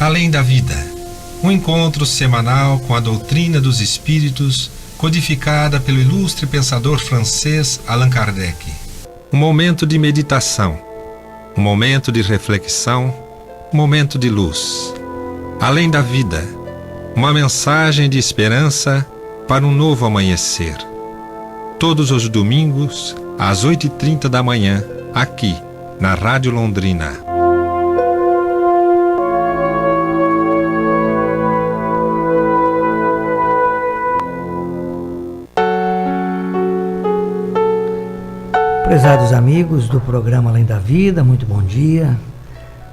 Além da vida, um encontro semanal com a doutrina dos espíritos, codificada pelo ilustre pensador francês Allan Kardec. Um momento de meditação, um momento de reflexão, um momento de luz. Além da vida, uma mensagem de esperança para um novo amanhecer. Todos os domingos, às 8h30 da manhã, aqui, na Rádio Londrina. Prezados amigos do programa Além da Vida, muito bom dia.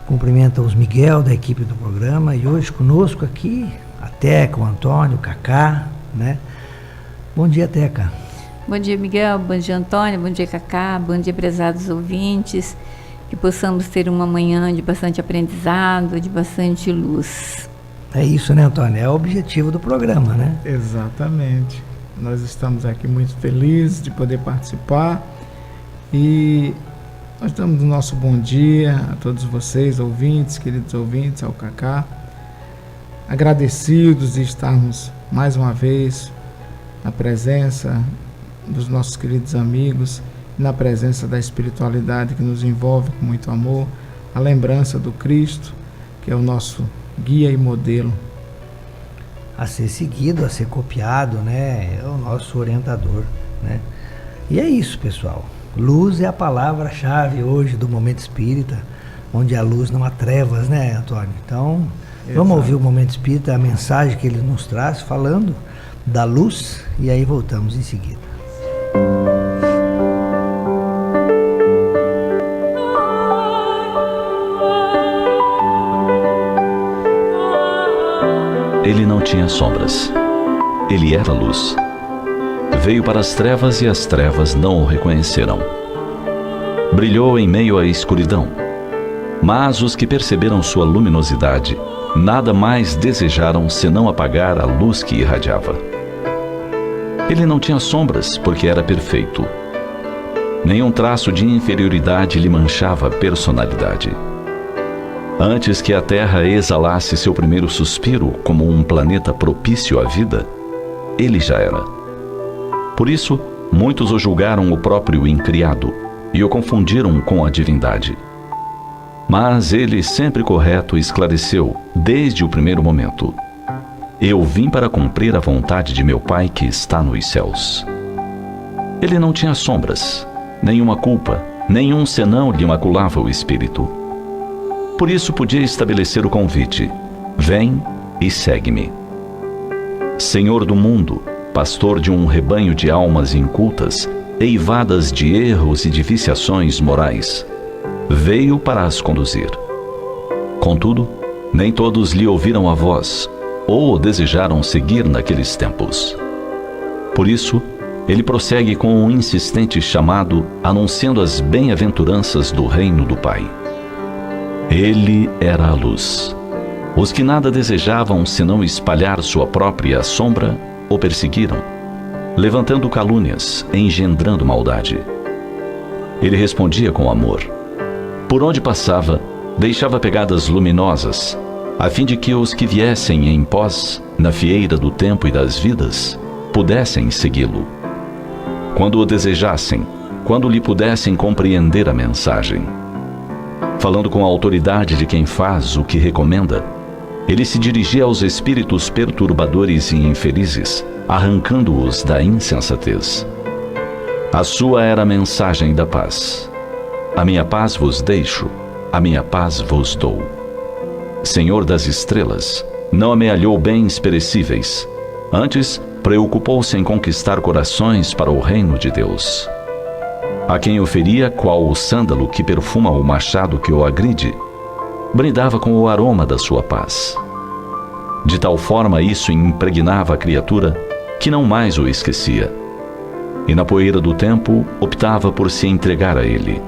Cumprimento os Miguel da equipe do programa e hoje conosco aqui a Teca, o Antônio, o Cacá, né? Bom dia, Teca. Bom dia, Miguel. Bom dia, Antônio. Bom dia, Cacá. Bom dia, prezados ouvintes. Que possamos ter uma manhã de bastante aprendizado, de bastante luz. É isso, né, Antônio? É o objetivo do programa, né? Exatamente. Nós estamos aqui muito felizes de poder participar e nós damos o nosso bom dia a todos vocês, ouvintes, queridos ouvintes, ao Cacá. Agradecidos de estarmos mais uma vez na presença dos nossos queridos amigos, na presença da espiritualidade que nos envolve com muito amor, a lembrança do Cristo, que é o nosso guia e modelo. A ser seguido, a ser copiado, né? É o nosso orientador, né? E é isso, pessoal. Luz é a palavra-chave hoje do Momento Espírita, onde há luz não há trevas, né, Antônio? Então, vamos ouvir o Momento Espírita, a mensagem que ele nos traz, falando da luz, e aí voltamos em seguida. Ele não tinha sombras. Ele era luz. Veio para as trevas e as trevas não o reconheceram. Brilhou em meio à escuridão. Mas os que perceberam sua luminosidade nada mais desejaram senão apagar a luz que irradiava. Ele não tinha sombras porque era perfeito. Nenhum traço de inferioridade lhe manchava a personalidade. Antes que a Terra exalasse seu primeiro suspiro como um planeta propício à vida, ele já era. Por isso, muitos o julgaram o próprio incriado e o confundiram com a divindade. Mas ele, sempre correto, esclareceu, desde o primeiro momento: eu vim para cumprir a vontade de meu Pai que está nos céus. Ele não tinha sombras, nenhuma culpa, nenhum senão lhe maculava o espírito. Por isso podia estabelecer o convite: vem e segue-me. Senhor do mundo, pastor de um rebanho de almas incultas, eivadas de erros e de viciações morais, veio para as conduzir. Contudo, nem todos lhe ouviram a voz, ou desejaram seguir naqueles tempos. Por isso, ele prossegue com um insistente chamado, anunciando as bem-aventuranças do reino do Pai. Ele era a luz. Os que nada desejavam senão espalhar sua própria sombra, o perseguiram, levantando calúnias, engendrando maldade. Ele respondia com amor. Por onde passava, deixava pegadas luminosas, a fim de que os que viessem em pós, na fieira do tempo e das vidas, pudessem segui-lo. Quando o desejassem, quando lhe pudessem compreender a mensagem. Falando com a autoridade de quem faz o que recomenda, ele se dirigia aos espíritos perturbadores e infelizes, arrancando-os da insensatez. A sua era a mensagem da paz. A minha paz vos deixo, a minha paz vos dou. Senhor das estrelas, não amealhou bens perecíveis, antes preocupou-se em conquistar corações para o reino de Deus. A quem oferia, qual o sândalo que perfuma o machado que o agride, brindava com o aroma da sua paz. De tal forma isso impregnava a criatura que não mais o esquecia, e na poeira do tempo optava por se entregar a ele.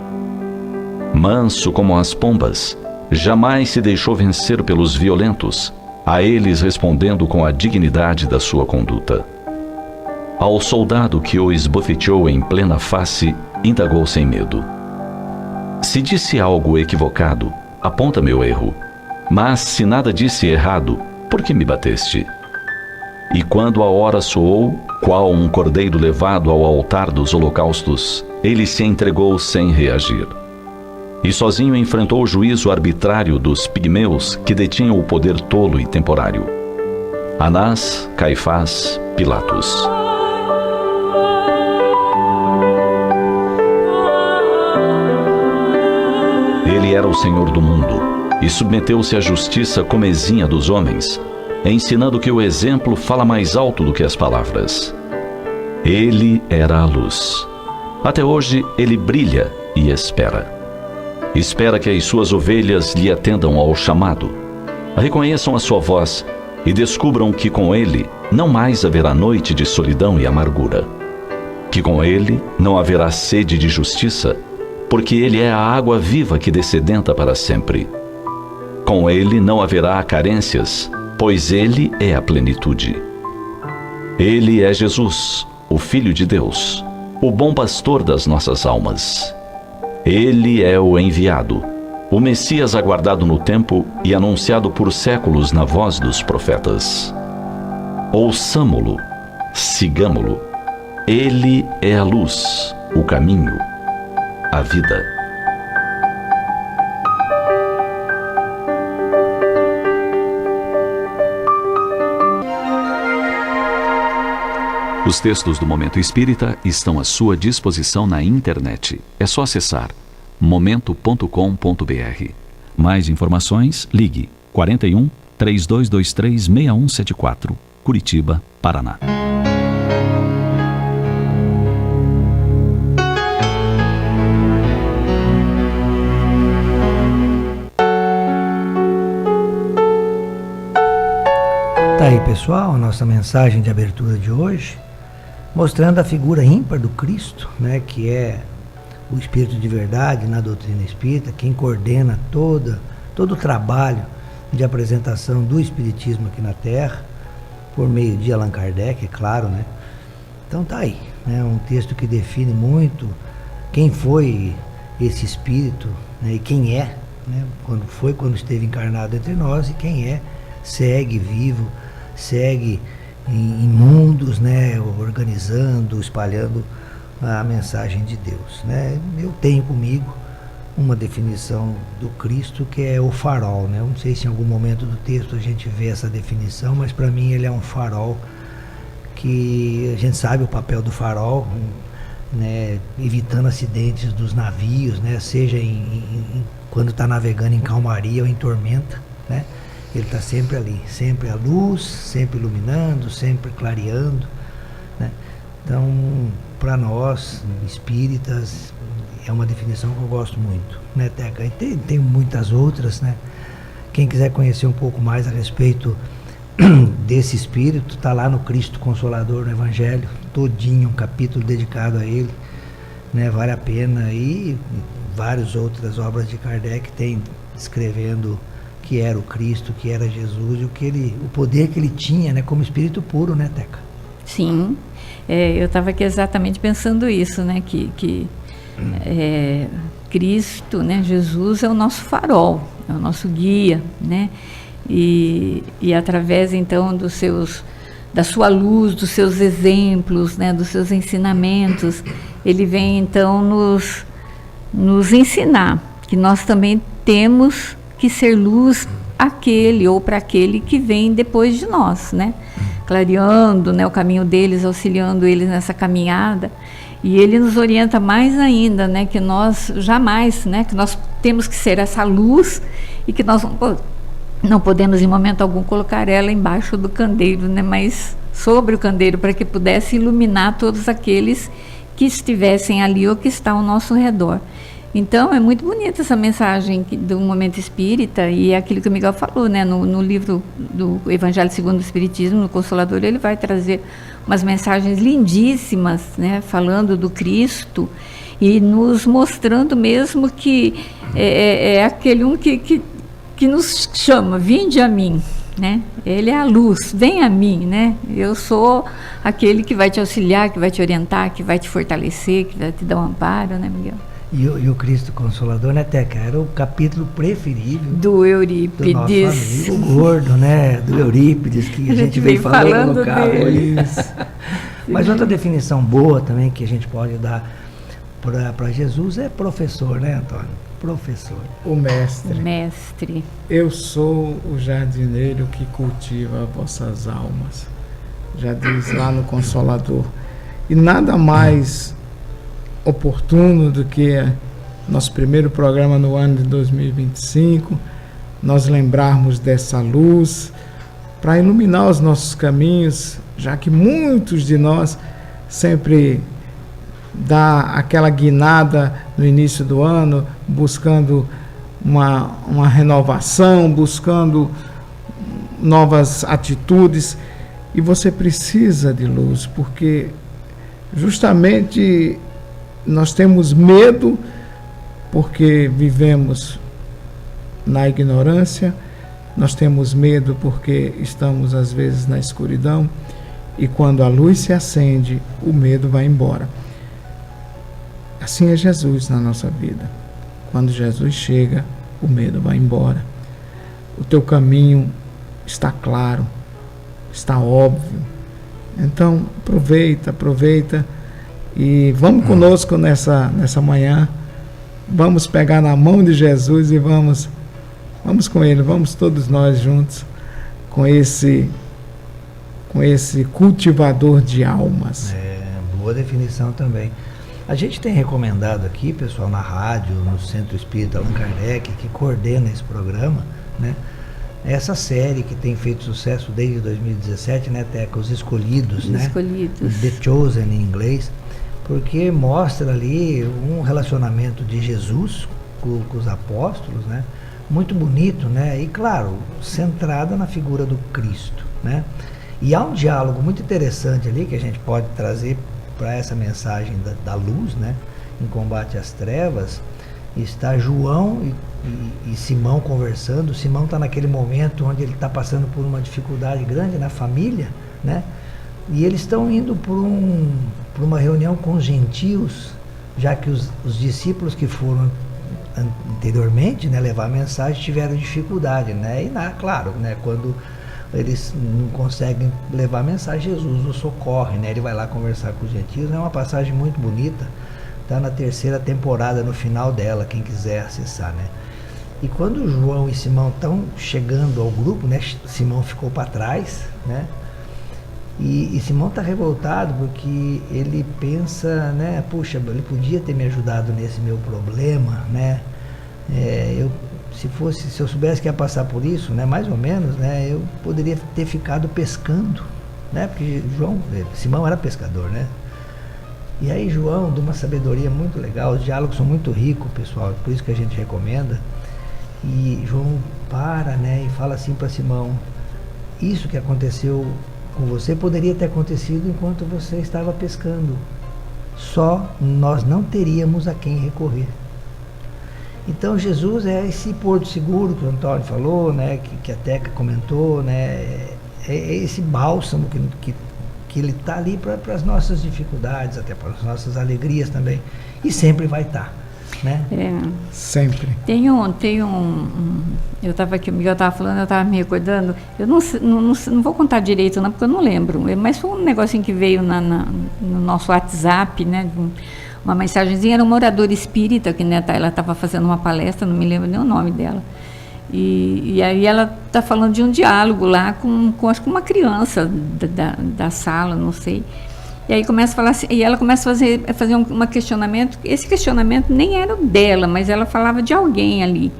Manso como as pombas, jamais se deixou vencer pelos violentos, a eles respondendo com a dignidade da sua conduta. Ao soldado que o esbofeteou em plena face, indagou sem medo: se disse algo equivocado, aponta meu erro. Mas se nada disse errado, por que me bateste? E quando a hora soou, qual um cordeiro levado ao altar dos holocaustos, ele se entregou sem reagir. E sozinho enfrentou o juízo arbitrário dos pigmeus que detinham o poder tolo e temporário. Anás, Caifás, Pilatos. Ele era o Senhor do mundo e submeteu-se à justiça comezinha dos homens, ensinando que o exemplo fala mais alto do que as palavras. Ele era a luz. Até hoje ele brilha e espera. Espera que as suas ovelhas lhe atendam ao chamado, reconheçam a sua voz e descubram que com ele não mais haverá noite de solidão e amargura. Que com ele não haverá sede de justiça, porque ele é a água viva que descedenta para sempre. Com ele não haverá carências, pois ele é a plenitude. Ele é Jesus, o Filho de Deus, o bom pastor das nossas almas. Ele é o enviado, o Messias aguardado no tempo e anunciado por séculos na voz dos profetas. Ouçamo-lo, sigamo-lo. Ele é a luz, o caminho, a vida. Os textos do Momento Espírita estão à sua disposição na internet. É só acessar momento.com.br. Mais informações, ligue 41 3223 6174, Curitiba, Paraná. Tá aí, pessoal, a nossa mensagem de abertura de hoje, mostrando a figura ímpar do Cristo, né, que é o Espírito de verdade na doutrina espírita, quem coordena todo o trabalho de apresentação do Espiritismo aqui na Terra, por meio de Allan Kardec, é claro, né? Então tá aí, né, um texto que define muito quem foi esse Espírito, né, e quem é, né, quando esteve encarnado entre nós, e quem é, segue vivo, segue em mundos, né, organizando, espalhando a mensagem de Deus, né? Eu tenho comigo uma definição do Cristo que é o farol, né? Eu não sei se em algum momento do texto a gente vê essa definição, mas para mim ele é um farol que a gente sabe o papel do farol, né, evitando acidentes dos navios, né, seja quando está navegando em calmaria ou em tormenta, né? Ele está sempre ali, sempre a luz, sempre iluminando, sempre clareando, né? Então, para nós, espíritas, é uma definição que eu gosto muito, né, Teca? E tem muitas outras, né? Quem quiser conhecer um pouco mais a respeito desse espírito, está lá no Cristo Consolador, no Evangelho, todinho, um capítulo dedicado a ele, né? Vale a pena. E várias outras obras de Kardec tem escrevendo que era o Cristo, que era Jesus, e o poder que ele tinha, né, como espírito puro, né, Teca? Sim, eu estava aqui exatamente pensando isso, né, que Cristo, né, Jesus é o nosso farol, é o nosso guia, né, e através então da sua luz, dos seus exemplos, né, dos seus ensinamentos, ele vem então nos ensinar que nós também temos que ser luz para aquele que vem depois de nós, né? Clareando, né, o caminho deles, auxiliando eles nessa caminhada. E ele nos orienta mais ainda, né, que nós jamais, né, que nós temos que ser essa luz e que nós não podemos em momento algum colocar ela embaixo do candeeiro, né, mas sobre o candeeiro, para que pudesse iluminar todos aqueles que estivessem ali ou que estão ao nosso redor. Então, é muito bonita essa mensagem do Momento Espírita, e é aquilo que o Miguel falou, né, no livro do Evangelho segundo o Espiritismo, no Consolador, ele vai trazer umas mensagens lindíssimas, né, falando do Cristo e nos mostrando mesmo que é aquele que nos chama, vinde a mim, né? Ele é a luz, vem a mim, né? Eu sou aquele que vai te auxiliar, que vai te orientar, que vai te fortalecer, que vai te dar um amparo, né, Miguel? E o Cristo Consolador, né, Teca? Era o capítulo preferido do Eurípides. Do nosso amigo gordo, né? Do Eurípides, que a gente veio falando dele. Mas outra definição boa também que a gente pode dar para Jesus é professor, né, Antônio? Professor. O mestre. Mestre. Eu sou o jardineiro que cultiva vossas almas. Já diz lá no Consolador. E nada mais oportuno do que nosso primeiro programa no ano de 2025, nós lembrarmos dessa luz para iluminar os nossos caminhos, já que muitos de nós sempre dá aquela guinada no início do ano, buscando uma renovação, buscando novas atitudes, e você precisa de luz, porque justamente nós temos medo porque vivemos na ignorância, nós temos medo porque estamos às vezes na escuridão, e quando a luz se acende, o medo vai embora. Assim é Jesus na nossa vida. Quando Jesus chega, o medo vai embora. O teu caminho está claro, está óbvio. Então, aproveita e vamos conosco nessa manhã. Vamos pegar na mão de Jesus e vamos com Ele, vamos todos nós juntos com esse cultivador de almas. Boa definição também. A gente tem recomendado aqui, pessoal, na rádio, no Centro Espírita Allan Kardec, que coordena esse programa, né? Essa série que tem feito sucesso desde 2017, né, Teca? Os Escolhidos, né? Escolhidos. The Chosen em inglês, porque mostra ali um relacionamento de Jesus com os apóstolos, né? Muito bonito, né? E claro, centrada na figura do Cristo, né? E há um diálogo muito interessante ali que a gente pode trazer para essa mensagem da luz, né? Em combate às trevas. Está João e Simão conversando. Simão está naquele momento onde ele está passando por uma dificuldade grande na família, né? E eles estão indo por uma reunião com os gentios, já que os discípulos que foram anteriormente, né, levar a mensagem, tiveram dificuldade, né? E claro, né, quando eles não conseguem levar a mensagem, Jesus os socorre, né? Ele vai lá conversar com os gentios. É uma passagem muito bonita, está na 3ª temporada, no final dela, quem quiser acessar, né? E quando João e Simão estão chegando ao grupo, né? Simão ficou para trás, né? E Simão está revoltado porque ele pensa, né? Puxa, ele podia ter me ajudado nesse meu problema, né? Se eu soubesse que ia passar por isso, né? Mais ou menos, né? Eu poderia ter ficado pescando, né? Porque Simão era pescador, né? E aí João, de uma sabedoria muito legal, os diálogos são muito ricos, pessoal, por isso que a gente recomenda. E João para, né? E fala assim para Simão: isso que aconteceu com você poderia ter acontecido enquanto você estava pescando. Só nós não teríamos a quem recorrer. Então Jesus é esse porto seguro que o Antônio falou, né? Que a Teca comentou, né? É esse bálsamo que ele está ali para as nossas dificuldades, até para as nossas alegrias também. E sempre vai estar. Né? Sempre. Eu estava aqui, o Miguel estava falando, eu estava me recordando, eu não vou contar direito não, porque eu não lembro, mas foi um negocinho que veio no nosso WhatsApp, né, uma mensagenzinha, era uma oradora espírita, que, né, ela estava fazendo uma palestra, não me lembro nem o nome dela, e aí ela está falando de um diálogo lá com acho que uma criança da sala, não sei. E aí começa a falar assim, e ela começa a fazer um questionamento. Esse questionamento nem era dela, mas ela falava de alguém ali.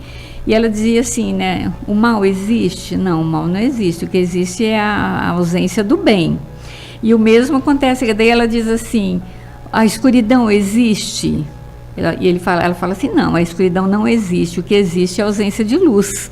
E ela dizia assim, né? O mal existe? Não, o mal não existe. O que existe é a ausência do bem. E o mesmo acontece, daí ela diz assim: a escuridão existe? Ela fala assim: não, a escuridão não existe. O que existe é a ausência de luz.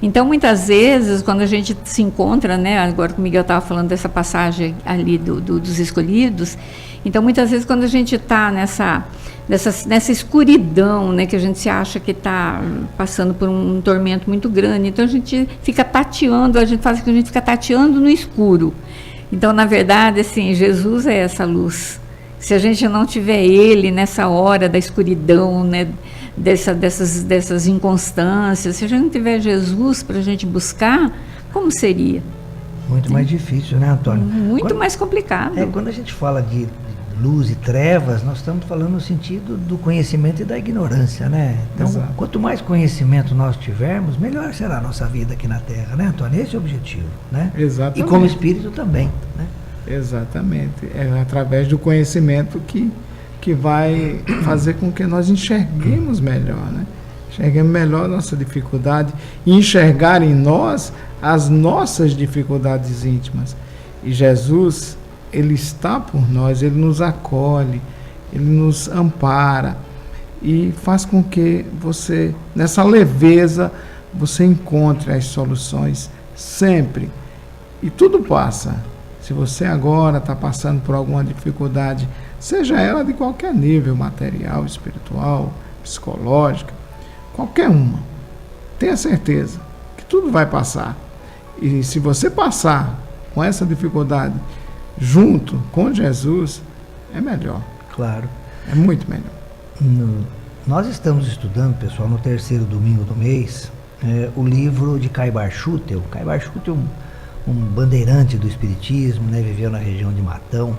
Então, muitas vezes, quando a gente se encontra, né, agora que o Miguel estava falando dessa passagem ali dos escolhidos, então, muitas vezes, quando a gente está nessa escuridão, né, que a gente se acha que está passando por um tormento muito grande, então a gente fica tateando, a gente faz que a gente fica tateando no escuro. Então, na verdade, assim, Jesus é essa luz. Se a gente não tiver Ele nessa hora da escuridão, né, dessas inconstâncias, se a gente não tiver Jesus para a gente buscar, como seria? Muito mais difícil, né, Antônio? Muito mais complicado. Quando a gente fala de luz e trevas, nós estamos falando no sentido do conhecimento e da ignorância, né? Então, Exato. quanto mais conhecimento nós tivermos, melhor será a nossa vida aqui na Terra, né, Antônio? Esse é o objetivo, né? Exatamente. E como espírito também, né? Exatamente. É através do conhecimento que vai fazer com que nós enxerguemos melhor, né? Enxerguemos melhor a nossa dificuldade e enxergar em nós as nossas dificuldades íntimas. E Jesus, Ele está por nós, Ele nos acolhe, Ele nos ampara e faz com que você, nessa leveza, você encontre as soluções sempre. E tudo passa. Se você agora está passando por alguma dificuldade, seja ela de qualquer nível, material, espiritual, psicológica, qualquer uma, tenha certeza que tudo vai passar. E se você passar com essa dificuldade junto com Jesus, é melhor. Claro. É muito melhor. Nós estamos estudando, pessoal, no terceiro domingo do mês, o livro de Caibar Schutel. Caibar Schutel um bandeirante do espiritismo, né, viveu na região de Matão,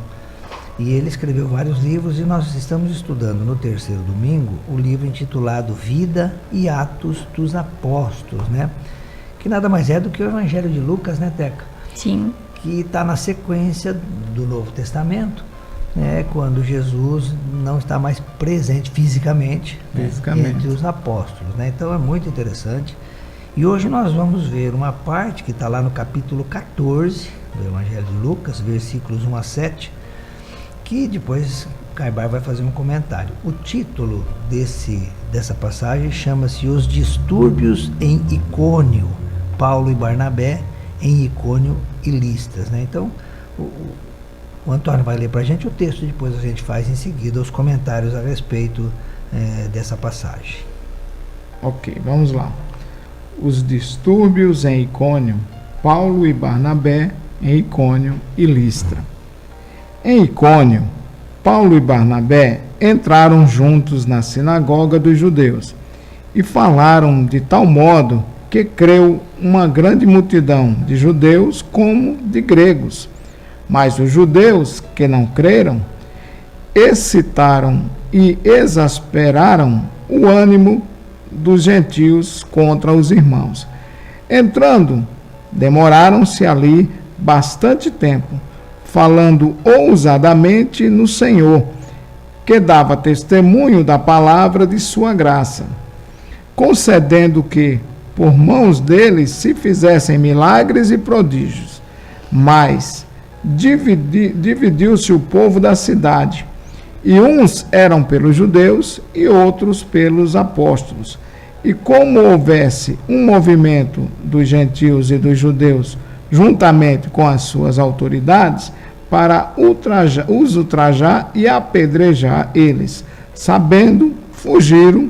e ele escreveu vários livros, e nós estamos estudando no terceiro domingo o livro intitulado Vida e Atos dos Apóstolos, né, que nada mais é do que o Evangelho de Lucas, né, Teca? Sim. Que está na sequência do Novo Testamento, né, quando Jesus não está mais presente fisicamente, né, entre os apóstolos, né? Então é muito interessante. E hoje nós vamos ver uma parte que está lá no capítulo 14 do Evangelho de Lucas, versículos 1 a 7, que depois Caibar vai fazer um comentário. O título dessa passagem chama-se Os Distúrbios em Icônio, Paulo e Barnabé em Icônio e Listas, né? Então, o Antônio vai ler para a gente o texto, depois a gente faz em seguida os comentários a respeito dessa passagem. Ok, vamos lá. Os distúrbios em Icônio, Paulo e Barnabé em Icônio e Listra. Em Icônio, Paulo e Barnabé entraram juntos na sinagoga dos judeus e falaram de tal modo que creu uma grande multidão de judeus como de gregos. Mas os judeus que não creram excitaram e exasperaram o ânimo dos gentios contra os irmãos. Entrando, demoraram-se ali bastante tempo, falando ousadamente no Senhor, que dava testemunho da palavra de sua graça, concedendo que, por mãos deles, se fizessem milagres e prodígios. Mas dividiu-se o povo da cidade, e uns eram pelos judeus e outros pelos apóstolos. E como houvesse um movimento dos gentios e dos judeus, juntamente com as suas autoridades, para os ultrajar e apedrejar eles, sabendo, fugiram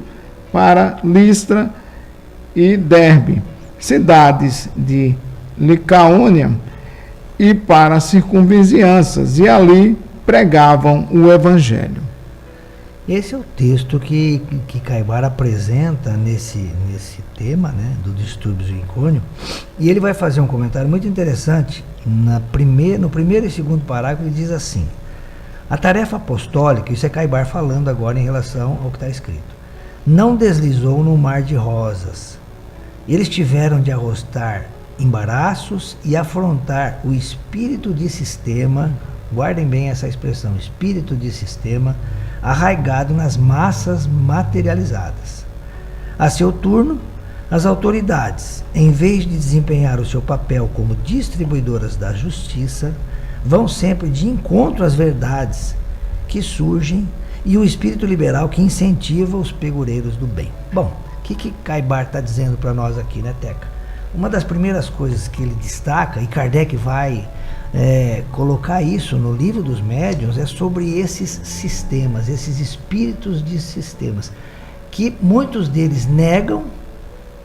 para Listra e Derbe, cidades de Licaônia, e para circunvizinhanças, e ali pregavam o Evangelho. Esse é o texto que Caibar apresenta nesse tema, né, do distúrbios em Icônio, e ele vai fazer um comentário muito interessante. No primeiro e segundo parágrafo ele diz assim: a tarefa apostólica, isso é Caibar falando agora em relação ao que está escrito, não deslizou no mar de rosas. Eles tiveram de arrostar embaraços e afrontar o espírito de sistema, guardem bem essa expressão, espírito de sistema, arraigado nas massas materializadas. A seu turno, as autoridades, em vez de desempenhar o seu papel como distribuidoras da justiça, vão sempre de encontro às verdades que surgem e o espírito liberal que incentiva os pegureiros do bem. Bom, o que Caibar está dizendo para nós aqui, né, Teca? Uma das primeiras coisas que ele destaca, e Kardec vai colocar isso no Livro dos Médiuns, é sobre esses sistemas, esses espíritos de sistemas, que muitos deles negam,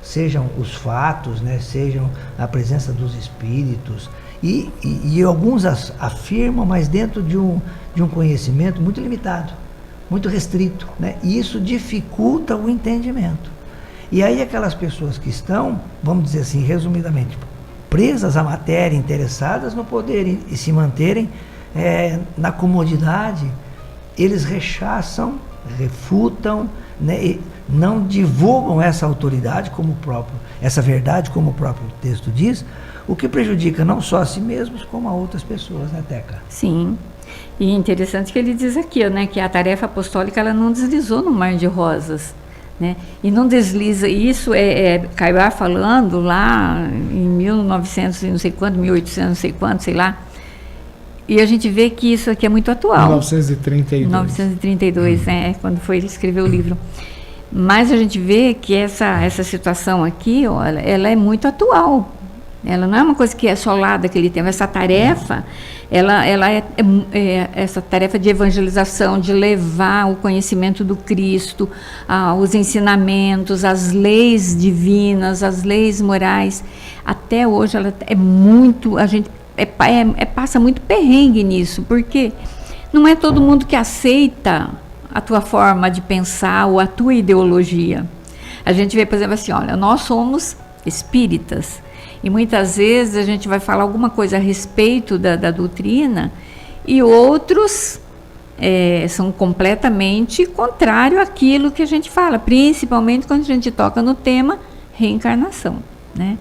sejam os fatos, né, sejam a presença dos espíritos, E alguns afirmam, mas dentro de um conhecimento muito limitado, muito restrito, né? E isso dificulta o entendimento. E aí aquelas pessoas que estão, vamos dizer assim, resumidamente, presas à matéria, interessadas no poder e se manterem na comodidade, eles rechaçam, refutam, né? E não divulgam essa autoridade essa verdade, como o próprio texto diz, o que prejudica não só a si mesmos, como a outras pessoas, né, Teca? Sim. E interessante que ele diz aqui, né, que a tarefa apostólica ela não deslizou no mar de rosas, né? E não desliza, isso Caibar falando lá em 1900 e não sei quanto, 1800 não sei quanto, sei lá. E a gente vê que isso aqui é muito atual. 1932. 1932, quando foi ele escrever o livro. Mas a gente vê que essa situação aqui, ó, ela é muito atual. Ela não é uma coisa que é só lá daquele tempo. Essa tarefa, ela essa tarefa de evangelização, de levar o conhecimento do Cristo, os ensinamentos, as leis divinas, as leis morais. Até hoje ela é muito, a gente passa muito perrengue nisso, porque não é todo mundo que aceita a tua forma de pensar ou a tua ideologia. A gente vê, por exemplo, assim, olha, nós somos espíritas, e muitas vezes a gente vai falar alguma coisa a respeito da doutrina, e outros são completamente contrário àquilo que a gente fala, principalmente quando a gente toca no tema reencarnação, né?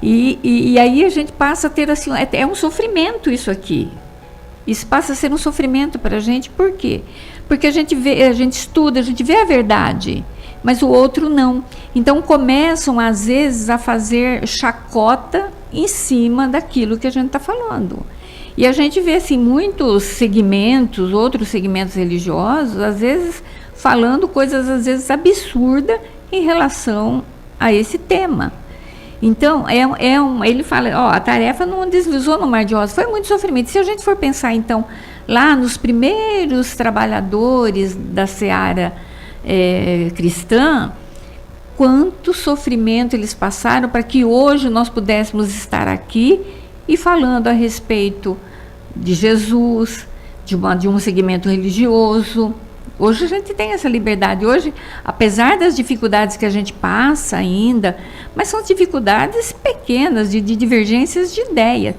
E aí a gente passa a ter assim, é um sofrimento isso aqui. Isso passa a ser um sofrimento para a gente, por quê? Porque a gente estuda, a gente vê a verdade, mas o outro não. Então começam às vezes a fazer chacota em cima daquilo que a gente está falando. E a gente vê assim muitos segmentos, outros segmentos religiosos, às vezes falando coisas às vezes absurdas em relação a esse tema. Então, ele fala, a tarefa não deslizou no mar de rosas, foi muito sofrimento. Se a gente for pensar, então, lá nos primeiros trabalhadores da seara cristã, quanto sofrimento eles passaram para que hoje nós pudéssemos estar aqui e falando a respeito de Jesus, de um segmento religioso. Hoje a gente tem essa liberdade. Hoje, apesar das dificuldades que a gente passa ainda, mas são dificuldades pequenas, de divergências de ideia.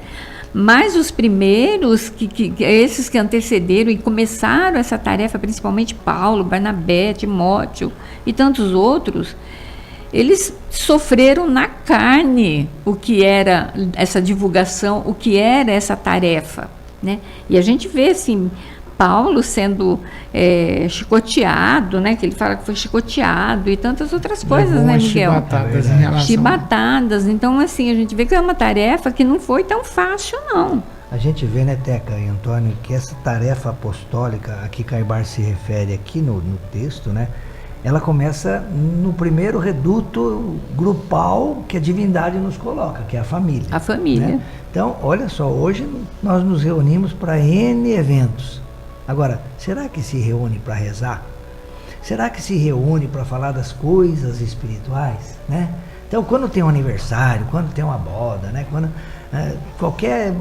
Mas os primeiros, esses que antecederam e começaram essa tarefa, principalmente Paulo, Barnabé, Timóteo e tantos outros, eles sofreram na carne o que era essa divulgação, o que era essa tarefa, né? E a gente vê assim, Paulo sendo chicoteado, né? Que ele fala que foi chicoteado e tantas outras coisas, né, Miguel? Chibatadas em relação... Chibatadas. Então, assim, a gente vê que é uma tarefa que não foi tão fácil, não. A gente vê, né, Teca e Antônio, que essa tarefa apostólica a que Caibar se refere aqui no texto, né? Ela começa no primeiro reduto grupal que a divindade nos coloca, que é a família. A família. Né? Então, olha só, hoje nós nos reunimos para N eventos. Agora, será que se reúne para rezar? Será que se reúne para falar das coisas espirituais, né? Então, quando tem um aniversário, quando tem uma boda, né? Quando qualquer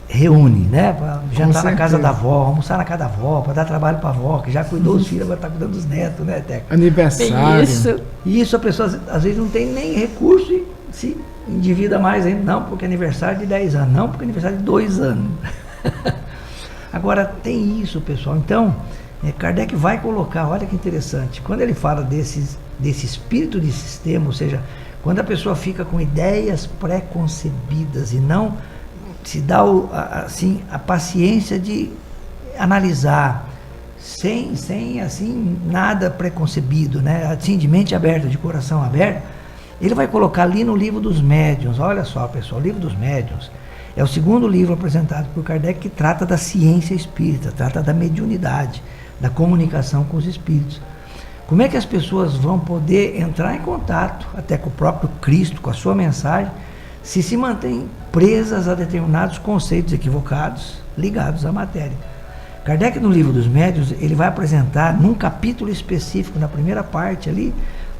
reúne, né? Para jantar na casa da avó, almoçar na casa da avó, para dar trabalho para a avó, que já cuidou dos filhos, agora está cuidando dos netos, né, Teca? Aniversário. Isso a pessoa às vezes não tem nem recurso e se endivida mais ainda. Não, porque é aniversário de 10 anos. Não, porque é aniversário de 2 anos. Agora, tem isso, pessoal. Então, Kardec vai colocar, olha que interessante, quando ele fala desse espírito de sistema, ou seja, quando a pessoa fica com ideias pré-concebidas e não se dá assim, a paciência de analisar, sem assim, nada preconcebido, né? Assim, de mente aberta, de coração aberto, ele vai colocar ali no Livro dos Médiuns. Olha só, pessoal, o Livro dos Médiuns é o segundo livro apresentado por Kardec que trata da ciência espírita, trata da mediunidade, da comunicação com os espíritos. Como é que as pessoas vão poder entrar em contato até com o próprio Cristo, com a sua mensagem, se mantêm presas a determinados conceitos equivocados ligados à matéria? Kardec, no Livro dos Médiuns, ele vai apresentar num capítulo específico, na primeira parte ali,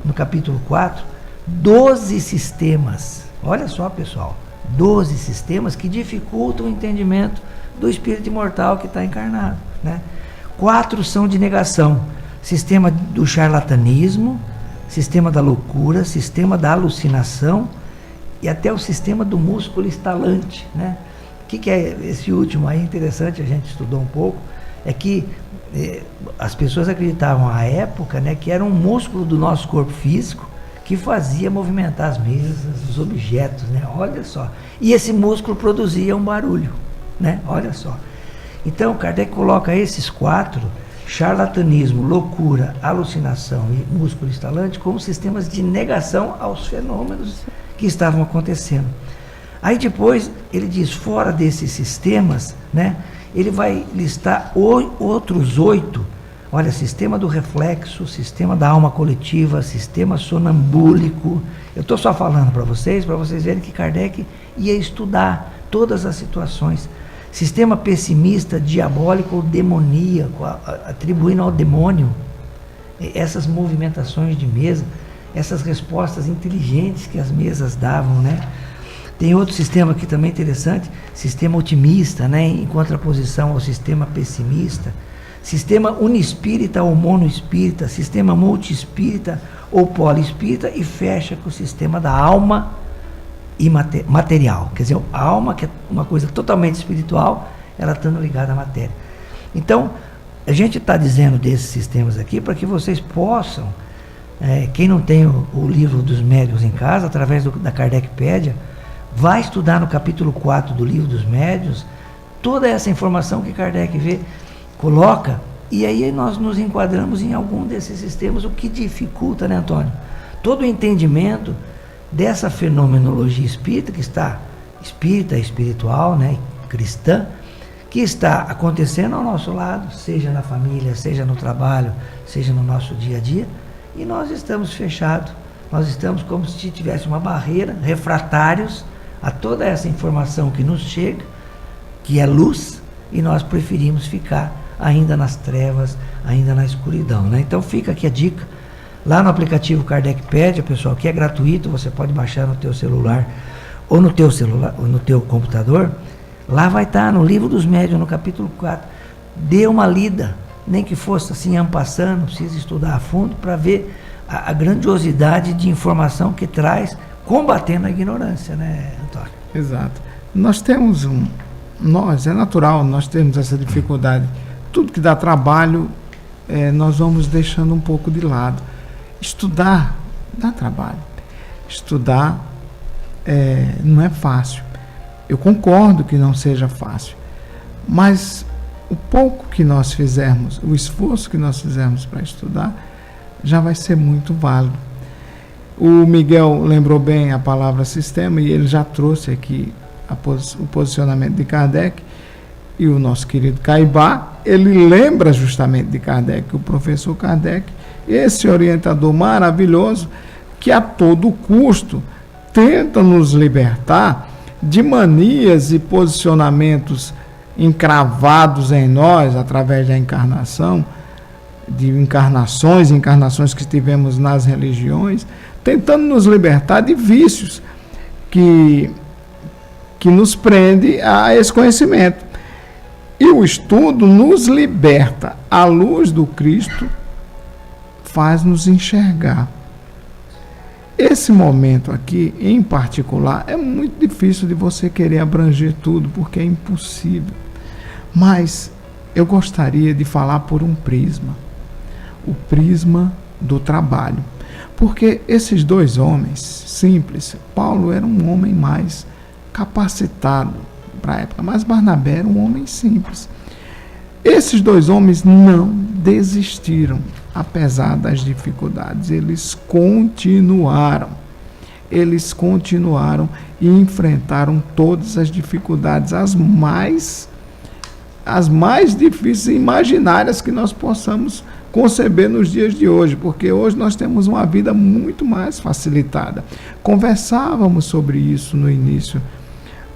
no capítulo 4, 12 sistemas. Olha só, pessoal, 12 sistemas que dificultam o entendimento do espírito imortal que está encarnado, né? 4 são de negação: sistema do charlatanismo, sistema da loucura, sistema da alucinação e até o sistema do músculo estalante, né? O que é esse último aí? Interessante, a gente estudou um pouco. É que as pessoas acreditavam à época, né, que era um músculo do nosso corpo físico que fazia movimentar as mesas, os objetos, né? Olha só. E esse músculo produzia um barulho, né? Olha só. Então, Kardec coloca esses 4, charlatanismo, loucura, alucinação e músculo estalante, como sistemas de negação aos fenômenos que estavam acontecendo. Aí depois ele diz, fora desses sistemas, né, ele vai listar outros 8. Olha, sistema do reflexo, sistema da alma coletiva, sistema sonambúlico. Eu estou só falando para vocês verem que Kardec ia estudar todas as situações. Sistema pessimista, diabólico ou demoníaco, atribuindo ao demônio essas movimentações de mesa, essas respostas inteligentes que as mesas davam, né? Tem outro sistema aqui também interessante, sistema otimista, né, em contraposição ao sistema pessimista. Sistema unispírita ou monoespírita, sistema multiespírita ou poliespírita, e fecha com o sistema da alma e material. Quer dizer, a alma, que é uma coisa totalmente espiritual, ela estando ligada à matéria. Então, a gente está dizendo desses sistemas aqui para que vocês possam, quem não tem o livro dos médiuns em casa, através da Kardecpédia, vai estudar no capítulo 4 do livro dos médiuns toda essa informação que Kardec coloca, e aí nós nos enquadramos em algum desses sistemas, o que dificulta, né, Antônio? Todo o entendimento dessa fenomenologia espírita, que está espírita, espiritual, né, cristã, que está acontecendo ao nosso lado, seja na família, seja no trabalho, seja no nosso dia a dia, e nós estamos fechados, nós estamos como se tivesse uma barreira, refratários a toda essa informação que nos chega, que é luz, e nós preferimos ficar ainda nas trevas, ainda na escuridão, né? Então fica aqui a dica, lá no aplicativo Kardecpédia, pessoal, que é gratuito, você pode baixar no teu celular, ou no teu computador, lá vai estar no livro dos médiuns, no capítulo 4, dê uma lida, nem que fosse assim, en passant, não precisa estudar a fundo, para ver a grandiosidade de informação que traz, combatendo a ignorância, né, Antônio? Exato. Nós temos é natural, nós temos essa dificuldade. Tudo que dá trabalho, nós vamos deixando um pouco de lado. Estudar dá trabalho. Estudar não é fácil. Eu concordo que não seja fácil, mas o pouco que nós fizermos, o esforço que nós fizermos para estudar, já vai ser muito válido. O Miguel lembrou bem a palavra sistema, e ele já trouxe aqui o posicionamento de Kardec, e o nosso querido Caibá, ele lembra justamente de Kardec, o professor Kardec, esse orientador maravilhoso, que a todo custo tenta nos libertar de manias e posicionamentos encravados em nós, através da encarnação, de encarnações que tivemos nas religiões, tentando nos libertar de vícios que nos prende a esse conhecimento. E o estudo nos liberta. A luz do Cristo faz-nos enxergar. Esse momento aqui, em particular, é muito difícil de você querer abranger tudo, porque é impossível. Mas eu gostaria de falar por um prisma. O prisma do trabalho. Porque esses dois homens simples, Paulo era um homem mais capacitado para a época, mas Barnabé era um homem simples. Esses dois homens não desistiram, apesar das dificuldades. Eles continuaram e enfrentaram todas as dificuldades, as mais difíceis e imaginárias que nós possamos conceber nos dias de hoje, porque hoje nós temos uma vida muito mais facilitada. Conversávamos sobre isso no início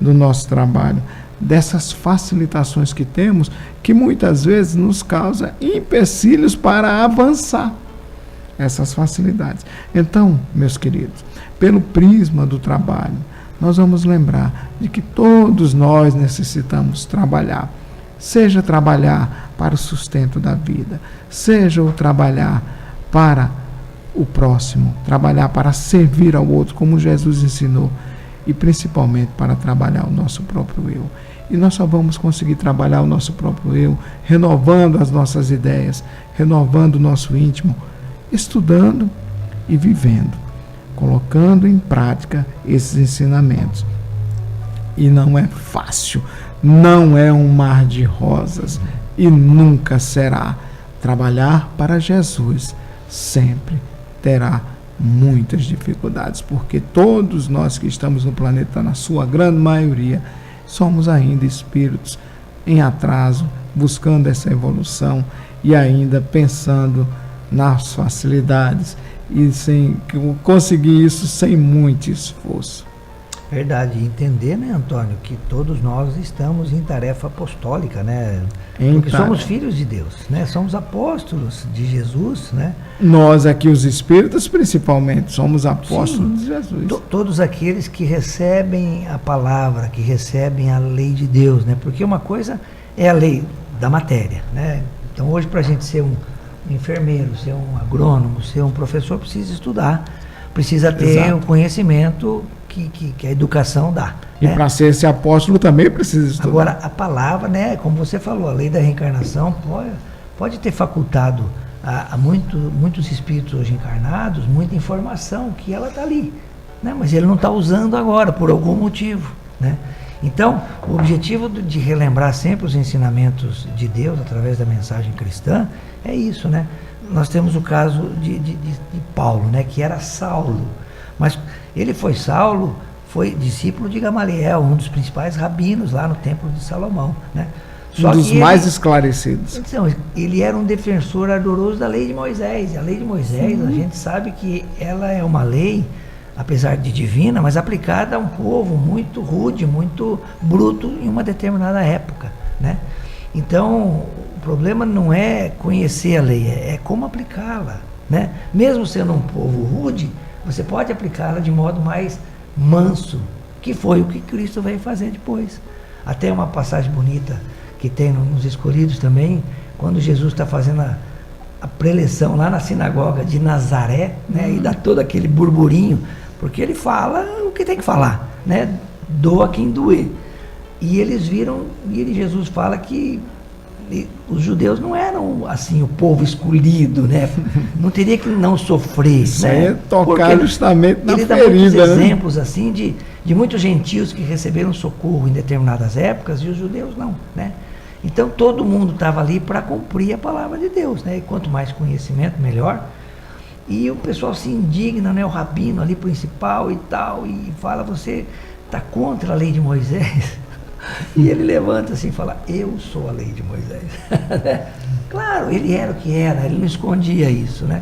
do nosso trabalho, dessas facilitações que temos, que muitas vezes nos causa empecilhos para avançar, essas facilidades. Então, meus queridos, pelo prisma do trabalho, nós vamos lembrar de que todos nós necessitamos trabalhar. Seja trabalhar para o sustento da vida, seja o trabalhar para o próximo, trabalhar para servir ao outro, como Jesus ensinou, e principalmente para trabalhar o nosso próprio eu. E nós só vamos conseguir trabalhar o nosso próprio eu, renovando as nossas ideias, renovando o nosso íntimo, estudando e vivendo, colocando em prática esses ensinamentos. E não é fácil, não é um mar de rosas, e nunca será. Trabalhar para Jesus sempre terá muitas dificuldades, porque todos nós que estamos no planeta, na sua grande maioria, somos ainda espíritos em atraso, buscando essa evolução e ainda pensando nas facilidades e sem conseguir isso sem muito esforço. Verdade, entender, né, Antônio, que todos nós estamos em tarefa apostólica, né? Porque somos filhos de Deus, né? Somos apóstolos de Jesus, né? Nós aqui, os espíritos, principalmente, somos apóstolos de Jesus. Todos aqueles que recebem a palavra, que recebem a lei de Deus, né? Porque uma coisa é a lei da matéria, né? Então, hoje, para a gente ser um enfermeiro, ser um agrônomo, ser um professor, precisa estudar, precisa ter o conhecimento que a educação dá. E né? para ser esse apóstolo também precisa estudar. Agora, a palavra, né, como você falou, a lei da reencarnação pode ter facultado a muitos espíritos hoje encarnados muita informação que ela está ali, né, mas ele não está usando agora, por algum motivo. Né? Então, o objetivo de relembrar sempre os ensinamentos de Deus através da mensagem cristã é isso. Né? Nós temos o caso de Paulo, né, que era Saulo, mas ele foi discípulo de Gamaliel, um dos principais rabinos lá no Templo de Salomão. Né? Um dos mais esclarecidos. Então, ele era um defensor ardoroso da lei de Moisés. E a lei de Moisés, a gente sabe que ela é uma lei, apesar de divina, mas aplicada a um povo muito rude, muito bruto em uma determinada época. Né? Então, o problema não é conhecer a lei, é como aplicá-la. Né? Mesmo sendo um povo rude, você pode aplicá-la de modo mais manso, que foi o que Cristo veio fazer depois. Até uma passagem bonita que tem nos Escolhidos também, quando Jesus está fazendo a preleção lá na sinagoga de Nazaré, né, e dá todo aquele burburinho, porque ele fala o que tem que falar, né, doa quem doer. E eles viram, Jesus fala que os judeus não eram assim o povo escolhido, né? Não teria que não sofrer, né? Tocar porque justamente na ferida. Ele dá muitos exemplos assim de muitos gentios que receberam socorro em determinadas épocas e os judeus não, né? Então todo mundo estava ali para cumprir a palavra de Deus, né? E quanto mais conhecimento, melhor. E o pessoal se indigna, né? O rabino ali principal e tal, e fala: você está contra a lei de Moisés? E ele levanta assim e fala: eu sou a lei de Moisés. Claro, ele era o que era, ele não escondia isso, né?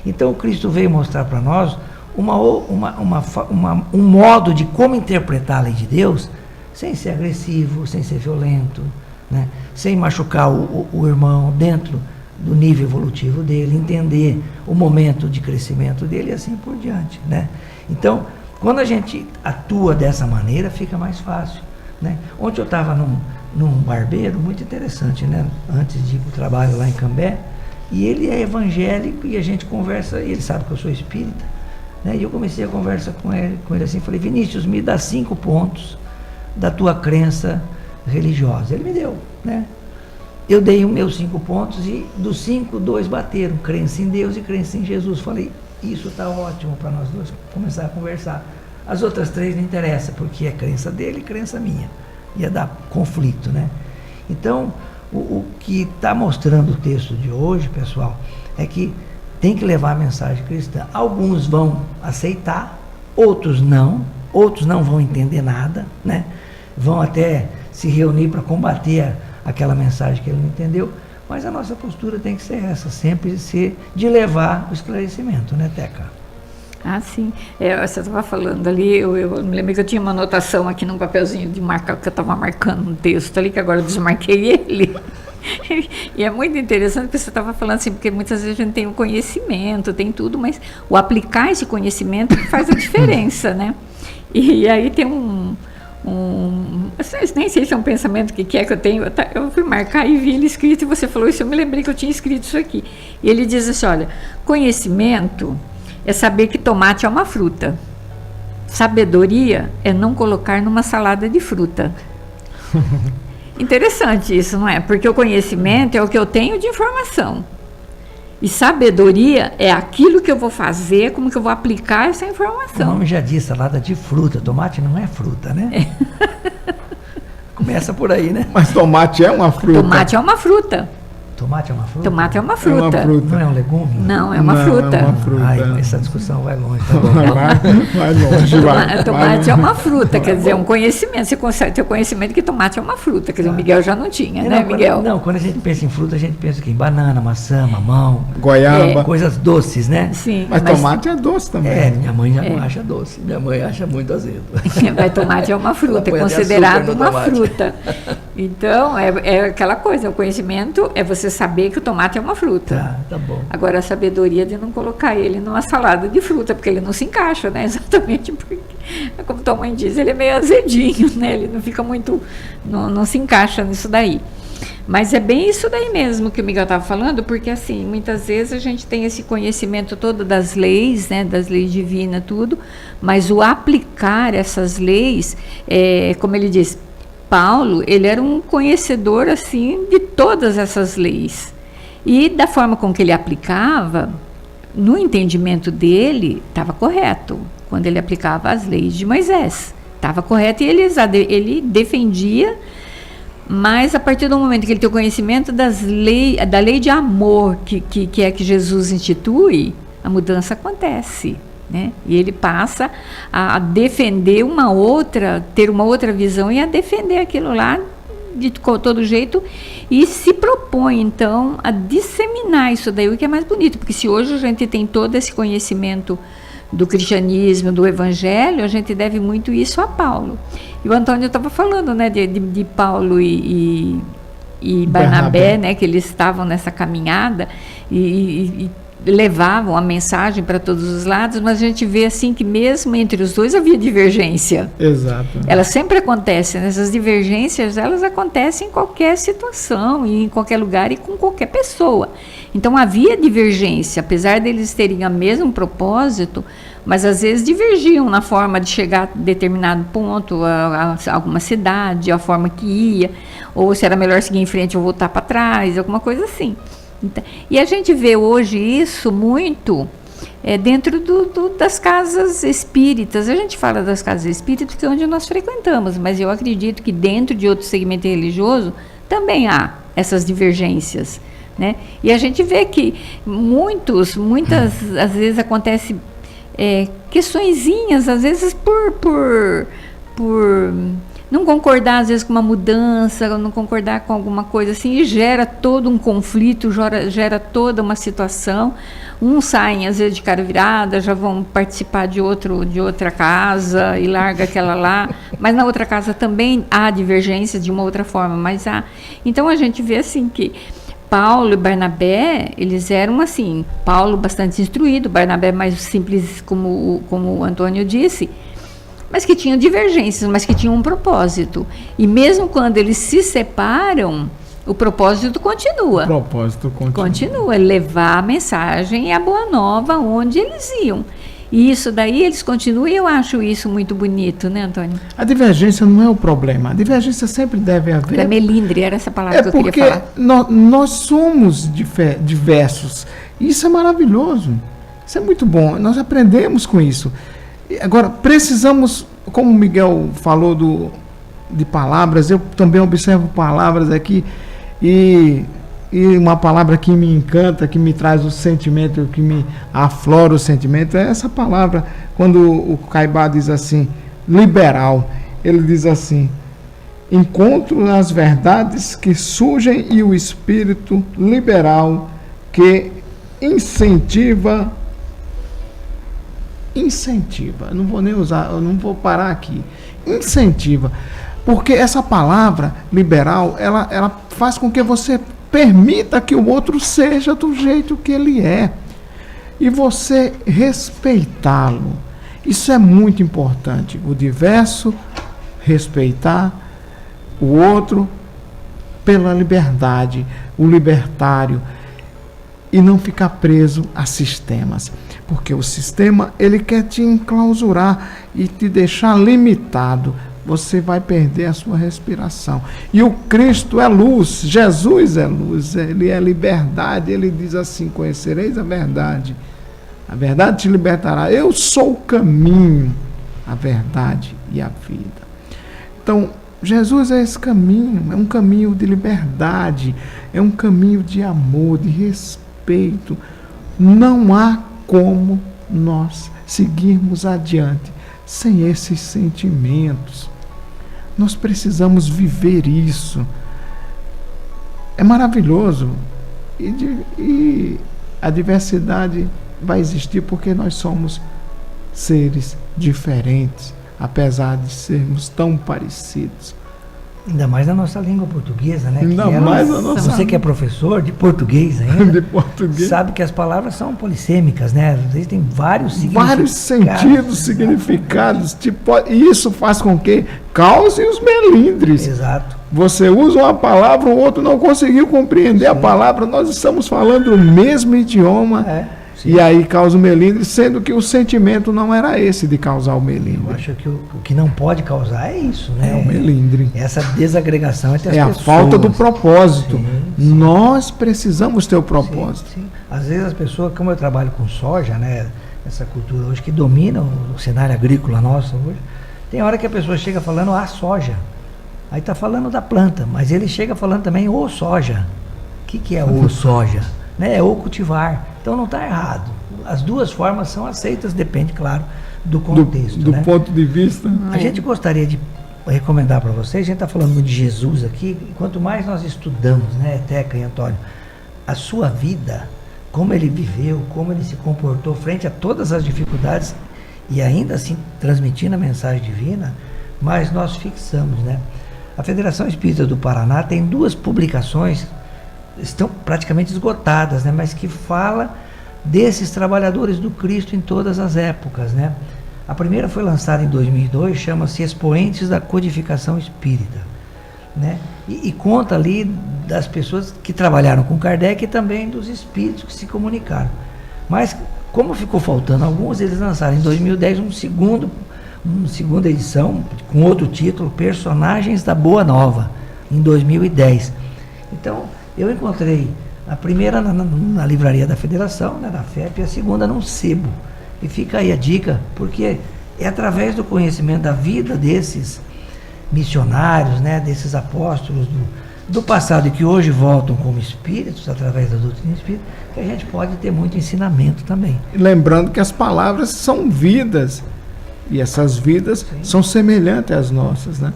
Então Cristo veio mostrar para nós um modo de como interpretar a lei de Deus sem ser agressivo, sem ser violento, né? Sem machucar o irmão dentro do nível evolutivo dele, entender o momento de crescimento dele e assim por diante, né? Então, quando a gente atua dessa maneira, fica mais fácil. Né? Ontem eu estava num barbeiro muito interessante, né? Antes de ir para o trabalho lá em Cambé, e ele é evangélico e a gente conversa, e ele sabe que eu sou espírita, né? E eu comecei a conversa com ele assim, falei: Vinícius, me dá 5 pontos da tua crença religiosa. Ele me deu, né? Eu dei os meus 5 pontos e dos 5, 2 bateram, crença em Deus e crença em Jesus. Falei: isso está ótimo para nós dois começar a conversar. As outras 3 não interessam, porque é crença dele e crença minha. Ia dar conflito, né? Então, o que está mostrando o texto de hoje, pessoal, é que tem que levar a mensagem cristã. Alguns vão aceitar, outros não vão entender nada, né? Vão até se reunir para combater aquela mensagem que ele não entendeu, mas a nossa postura tem que ser essa, sempre ser de levar o esclarecimento, né, Teca? Ah, sim. Você estava falando ali, eu me lembro que eu tinha uma anotação aqui num papelzinho de marcar, que eu estava marcando um texto ali, que agora eu desmarquei ele. E é muito interessante porque você estava falando assim, porque muitas vezes a gente tem o conhecimento, tem tudo, mas o aplicar esse conhecimento faz a diferença, né? E aí tem nem sei se é um pensamento que é que eu tenho, eu fui marcar e vi ele escrito, e você falou isso, eu me lembrei que eu tinha escrito isso aqui. E ele diz assim, olha, conhecimento é saber que tomate é uma fruta. Sabedoria é não colocar numa salada de fruta. Interessante isso, não é? Porque o conhecimento é o que eu tenho de informação. E sabedoria é aquilo que eu vou fazer, como que eu vou aplicar essa informação. O nome já diz, salada de fruta. Tomate não é fruta, né? Começa por aí, né? Mas tomate é uma fruta. Tomate é uma fruta. Tomate é uma fruta? Tomate é uma fruta. É uma fruta. Não é um legume? Não, é uma fruta. É uma fruta. Ai, essa discussão vai longe. Tá bom. Vai longe, vai. Tomate é uma fruta, quer dizer, um conhecimento. Você consegue ter o conhecimento que tomate é uma fruta. Quer dizer, o Miguel já não tinha, né, Miguel? Quando a gente pensa em fruta, a gente pensa em banana, maçã, mamão. Goiaba. Coisas doces, né? Sim. Mas tomate é doce também. Minha mãe já não acha doce. Minha mãe acha muito azedo. Mas tomate é uma fruta, é considerado uma fruta. Então, é aquela coisa, o conhecimento é você saber que o tomate é uma fruta. Tá bom. Agora, a sabedoria de não colocar ele numa salada de fruta, porque ele não se encaixa, né? Exatamente porque, como tua mãe diz, ele é meio azedinho, né? Ele não fica muito, não se encaixa nisso daí. Mas é bem isso daí mesmo que o Miguel estava falando, porque assim, muitas vezes a gente tem esse conhecimento todo das leis, né? Das leis divinas, tudo, mas o aplicar essas leis, como ele diz, Paulo, ele era um conhecedor assim de todas essas leis. E da forma com que ele aplicava, no entendimento dele, estava correto. Quando ele aplicava as leis de Moisés, estava correto, e ele defendia, mas a partir do momento que ele tem o conhecimento da lei de amor que é que Jesus institui, a mudança acontece. Né? E ele passa a defender ter uma outra visão e a defender aquilo lá de todo jeito, e se propõe então a disseminar isso daí, o que é mais bonito, porque se hoje a gente tem todo esse conhecimento do cristianismo, do evangelho, a gente deve muito isso a Paulo. E o Antônio estava falando, né, de Paulo e Barnabé, né, que eles estavam nessa caminhada e levavam a mensagem para todos os lados, mas a gente vê assim que mesmo entre os dois havia divergência. Exato. Elas sempre acontecem, essas divergências, elas acontecem em qualquer situação, e em qualquer lugar e com qualquer pessoa. Então havia divergência, apesar deles terem o mesmo propósito, mas às vezes divergiam na forma de chegar a determinado ponto, a alguma cidade, a forma que ia, ou se era melhor seguir em frente ou voltar para trás, alguma coisa assim. E a gente vê hoje isso muito dentro das casas espíritas. A gente fala das casas espíritas que é onde nós frequentamos, mas eu acredito que dentro de outro segmento religioso também há essas divergências, né? E a gente vê que muitas às vezes acontece questõezinhas, às vezes por não concordar às vezes com uma mudança, não concordar com alguma coisa assim, e gera todo um conflito, gera toda uma situação. Uns saem às vezes de cara virada, já vão participar de outra casa e larga aquela lá, mas na outra casa também há divergência de uma outra forma, mas há. Então a gente vê assim que Paulo e Barnabé, eles eram assim, Paulo bastante instruído, Barnabé mais simples, como o Antônio disse, mas que tinham divergências, mas que tinham um propósito. E mesmo quando eles se separam, o propósito continua. O propósito continua, levar a mensagem e a boa nova onde eles iam. E isso daí eles continuam, e eu acho isso muito bonito, né, Antônio? A divergência não é o problema, a divergência sempre deve haver. Da melindre, era essa palavra que eu queria falar. Porque nós somos diversos, isso é maravilhoso, isso é muito bom, nós aprendemos com isso. Agora, precisamos, como o Miguel falou de palavras, eu também observo palavras aqui, e uma palavra que me encanta, que me traz o sentimento, que me aflora o sentimento, é essa palavra, quando o Caibá diz assim, liberal, ele diz assim, encontro as verdades que surgem e o espírito liberal que incentiva, não vou nem usar, eu não vou parar aqui, incentiva, porque essa palavra liberal, ela faz com que você permita que o outro seja do jeito que ele é, e você respeitá-lo, Isso é muito importante. O diverso, respeitar o outro pela liberdade, o libertário, e não ficar preso a sistemas. Porque o sistema, ele quer te enclausurar e te deixar limitado. Você vai perder a sua respiração. E o Cristo é luz, Jesus é luz, ele é liberdade. Ele diz assim: conhecereis a verdade te libertará. Eu sou o caminho, a verdade e a vida. Então, Jesus é esse caminho, é um caminho de liberdade, é um caminho de amor, de respeito. Não há como nós seguirmos adiante sem esses sentimentos. Nós precisamos viver isso. É maravilhoso. E a diversidade vai existir porque nós somos seres diferentes, apesar de sermos tão parecidos. Ainda mais na nossa língua portuguesa, né? Ainda mais na nossa... Você que é professor de português ainda, de português, sabe que as palavras são polissêmicas, né? Eles têm vários significados. Vários sentidos, significados. E isso faz com que cause os melindres. Exato. Você usa uma palavra, o outro não conseguiu compreender a palavra, nós estamos falando o mesmo idioma. E aí causa o melindre, sendo que o sentimento não era esse de causar o melindre. Eu acho que o que não pode causar é isso, né? É o melindre. Essa desagregação entre as pessoas. É a falta do propósito. Sim. Nós precisamos ter o propósito. Sim. Às vezes as pessoas, como eu trabalho com soja, né? Essa cultura hoje que domina o cenário agrícola nosso hoje, tem hora que a pessoa chega falando a soja. Aí está falando da planta, mas ele chega falando também o soja. O que é o soja? Né? É o cultivar. Então não está errado. As duas formas são aceitas, depende, claro, do contexto. Do ponto de vista. A gente gostaria de recomendar para vocês, a gente está falando muito de Jesus aqui, e quanto mais nós estudamos, né, Teca e Antônio, a sua vida, como ele viveu, como ele se comportou frente a todas as dificuldades, e ainda assim transmitindo a mensagem divina, mas nós fixamos, né? A Federação Espírita do Paraná tem 2 publicações, estão praticamente esgotadas, né? Mas que fala desses trabalhadores do Cristo em todas as épocas, né? A primeira foi lançada em 2002, chama-se Expoentes da Codificação Espírita, né? E conta ali das pessoas que trabalharam com Kardec e também dos espíritos que se comunicaram. Mas como ficou faltando alguns, eles lançaram em 2010 uma segunda edição com outro título, Personagens da Boa Nova, em 2010. Então eu encontrei a primeira na livraria da Federação, né, da FEP, e a segunda num sebo. E fica aí a dica, porque é através do conhecimento da vida desses missionários, né, desses apóstolos do passado e que hoje voltam como espíritos, através da doutrina espírita, que a gente pode ter muito ensinamento também. Lembrando que as palavras são vidas, e essas vidas são semelhantes às nossas, né?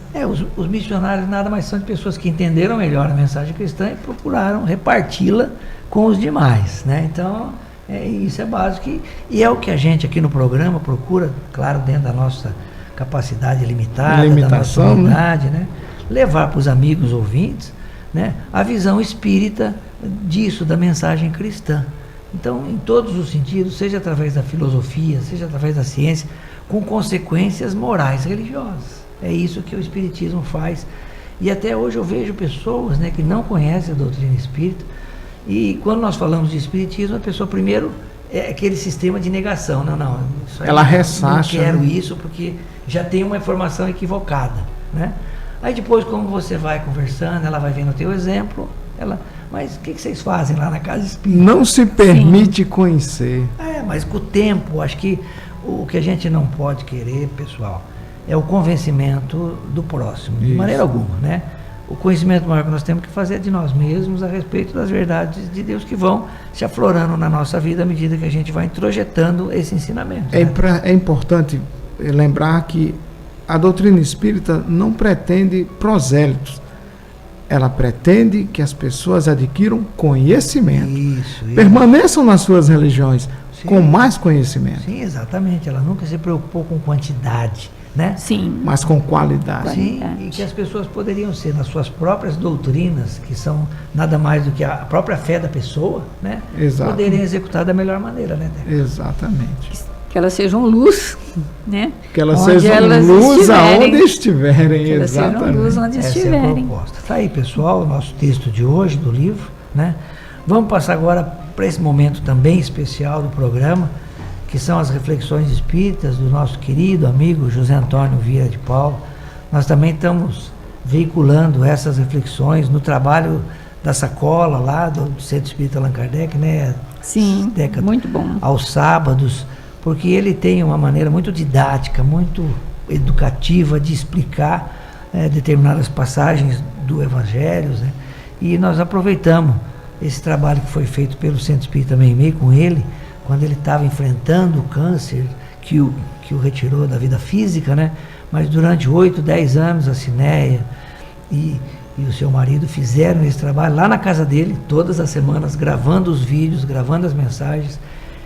Os missionários nada mais são de pessoas que entenderam melhor a mensagem cristã e procuraram reparti-la com os demais, né? Então, isso é básico e é o que a gente aqui no programa procura, claro, dentro da nossa capacidade limitada, da nossa unidade, né? Levar para os amigos ouvintes, né, a visão espírita disso, da mensagem cristã. Então, em todos os sentidos, seja através da filosofia, seja através da ciência, com consequências morais religiosas. É isso que o Espiritismo faz. E até hoje eu vejo pessoas, né, que não conhecem a doutrina espírita, e quando nós falamos de Espiritismo, a pessoa primeiro é aquele sistema de negação. Não, isso aí, ela ressacha. Não quero isso porque já tem uma informação equivocada, né? Aí depois, como você vai conversando, ela vai vendo o teu exemplo, mas o que vocês fazem lá na casa espírita? Não se permite conhecer. Mas com o tempo, acho que o que a gente não pode querer, pessoal, é o convencimento do próximo, de maneira alguma, né? O conhecimento maior que nós temos que fazer é de nós mesmos a respeito das verdades de Deus que vão se aflorando na nossa vida à medida que a gente vai introjetando esse ensinamento. É importante lembrar que a doutrina espírita não pretende prosélitos. Ela pretende que as pessoas adquiram conhecimento. Isso. Permaneçam nas suas religiões com mais conhecimento. Sim, exatamente. Ela nunca se preocupou com quantidade, né? Sim. Mas com qualidade. Sim, e que as pessoas poderiam ser, nas suas próprias doutrinas, que são nada mais do que a própria fé da pessoa, né? Exato. Poderem executar da melhor maneira, né? Exatamente. Que que elas sejam luz, né? Que elas onde sejam elas luz estiverem. aonde estiverem, Que elas sejam exatamente. luz onde Essa é a estiverem. proposta. Tá aí, pessoal, o nosso texto de hoje, do livro, né? Vamos passar agora para esse momento também especial do programa, que são as reflexões espíritas do nosso querido amigo José Antônio Vieira de Paulo. Nós também estamos veiculando essas reflexões no trabalho da sacola lá do Centro Espírita Allan Kardec, né? Sim, Década, muito bom. aos sábados, porque ele tem uma maneira muito didática, muito educativa de explicar determinadas passagens do Evangelho, né? E nós aproveitamos esse trabalho que foi feito pelo Centro Espírita Meimei com ele, quando ele estava enfrentando o câncer que o retirou da vida física, né? Mas durante 8, 10 anos a Cinéia e o seu marido fizeram esse trabalho lá na casa dele, todas as semanas, gravando os vídeos, gravando as mensagens,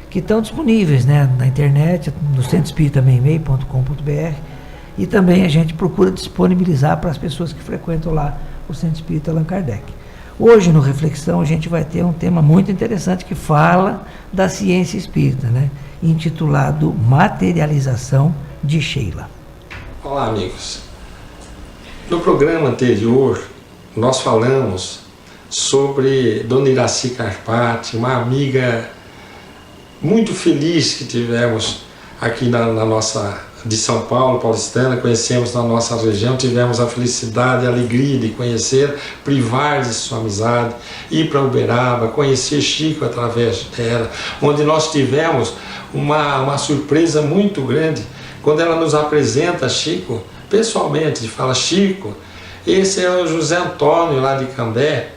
que estão disponíveis, né, na internet, no centroespíritameimei.com.br, e também a gente procura disponibilizar para as pessoas que frequentam lá o Centro Espírita Allan Kardec. Hoje, no Reflexão, a gente vai ter um tema muito interessante que fala da ciência espírita, né, intitulado Materialização de Sheila. Olá, amigos. No programa anterior, nós falamos sobre Dona Iraci Carpati, uma amiga muito feliz que tivemos aqui na nossa, de São Paulo, paulistana, conhecemos na nossa região, tivemos a felicidade e a alegria de conhecer, privar de sua amizade, ir para Uberaba, conhecer Chico através dela, onde nós tivemos uma surpresa muito grande, quando ela nos apresenta Chico, pessoalmente, fala: Chico, esse é o José Antônio lá de Cambé.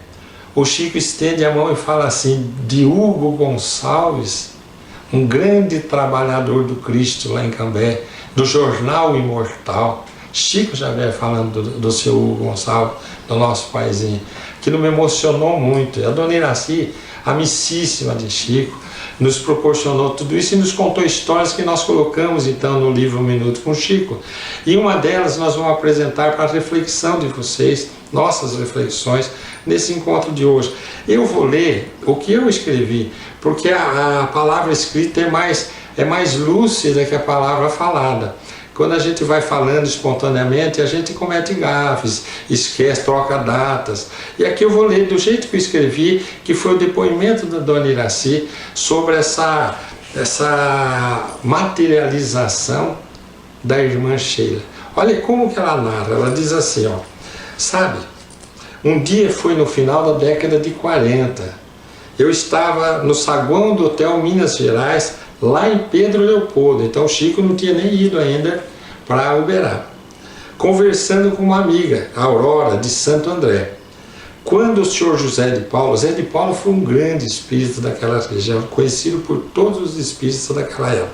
O Chico estende a mão e fala assim: de Hugo Gonçalves, um grande trabalhador do Cristo lá em Cambé, do Jornal Imortal. Chico Xavier falando do seu Hugo Gonçalves, do nosso paizinho, que me emocionou muito. E a Dona Iraci, amicíssima de Chico, nos proporcionou tudo isso e nos contou histórias que nós colocamos então no livro Um Minuto com Chico. E uma delas nós vamos apresentar para a reflexão de vocês, nossas reflexões, nesse encontro de hoje. Eu vou ler o que eu escrevi, porque a palavra escrita é mais lúcida que a palavra falada. Quando a gente vai falando espontaneamente, a gente comete gafes, esquece, troca datas. E aqui eu vou ler do jeito que eu escrevi, que foi o depoimento da Dona Iraci sobre essa materialização da irmã Sheila. Olha como que ela narra, ela diz assim, ó: sabe, um dia foi no final da década de 40, eu estava no saguão do Hotel Minas Gerais, lá em Pedro Leopoldo, então o Chico não tinha nem ido ainda para Uberaba, conversando com uma amiga, a Aurora, de Santo André, quando o senhor José de Paulo foi um grande espírito daquela região, conhecido por todos os espíritos daquela época,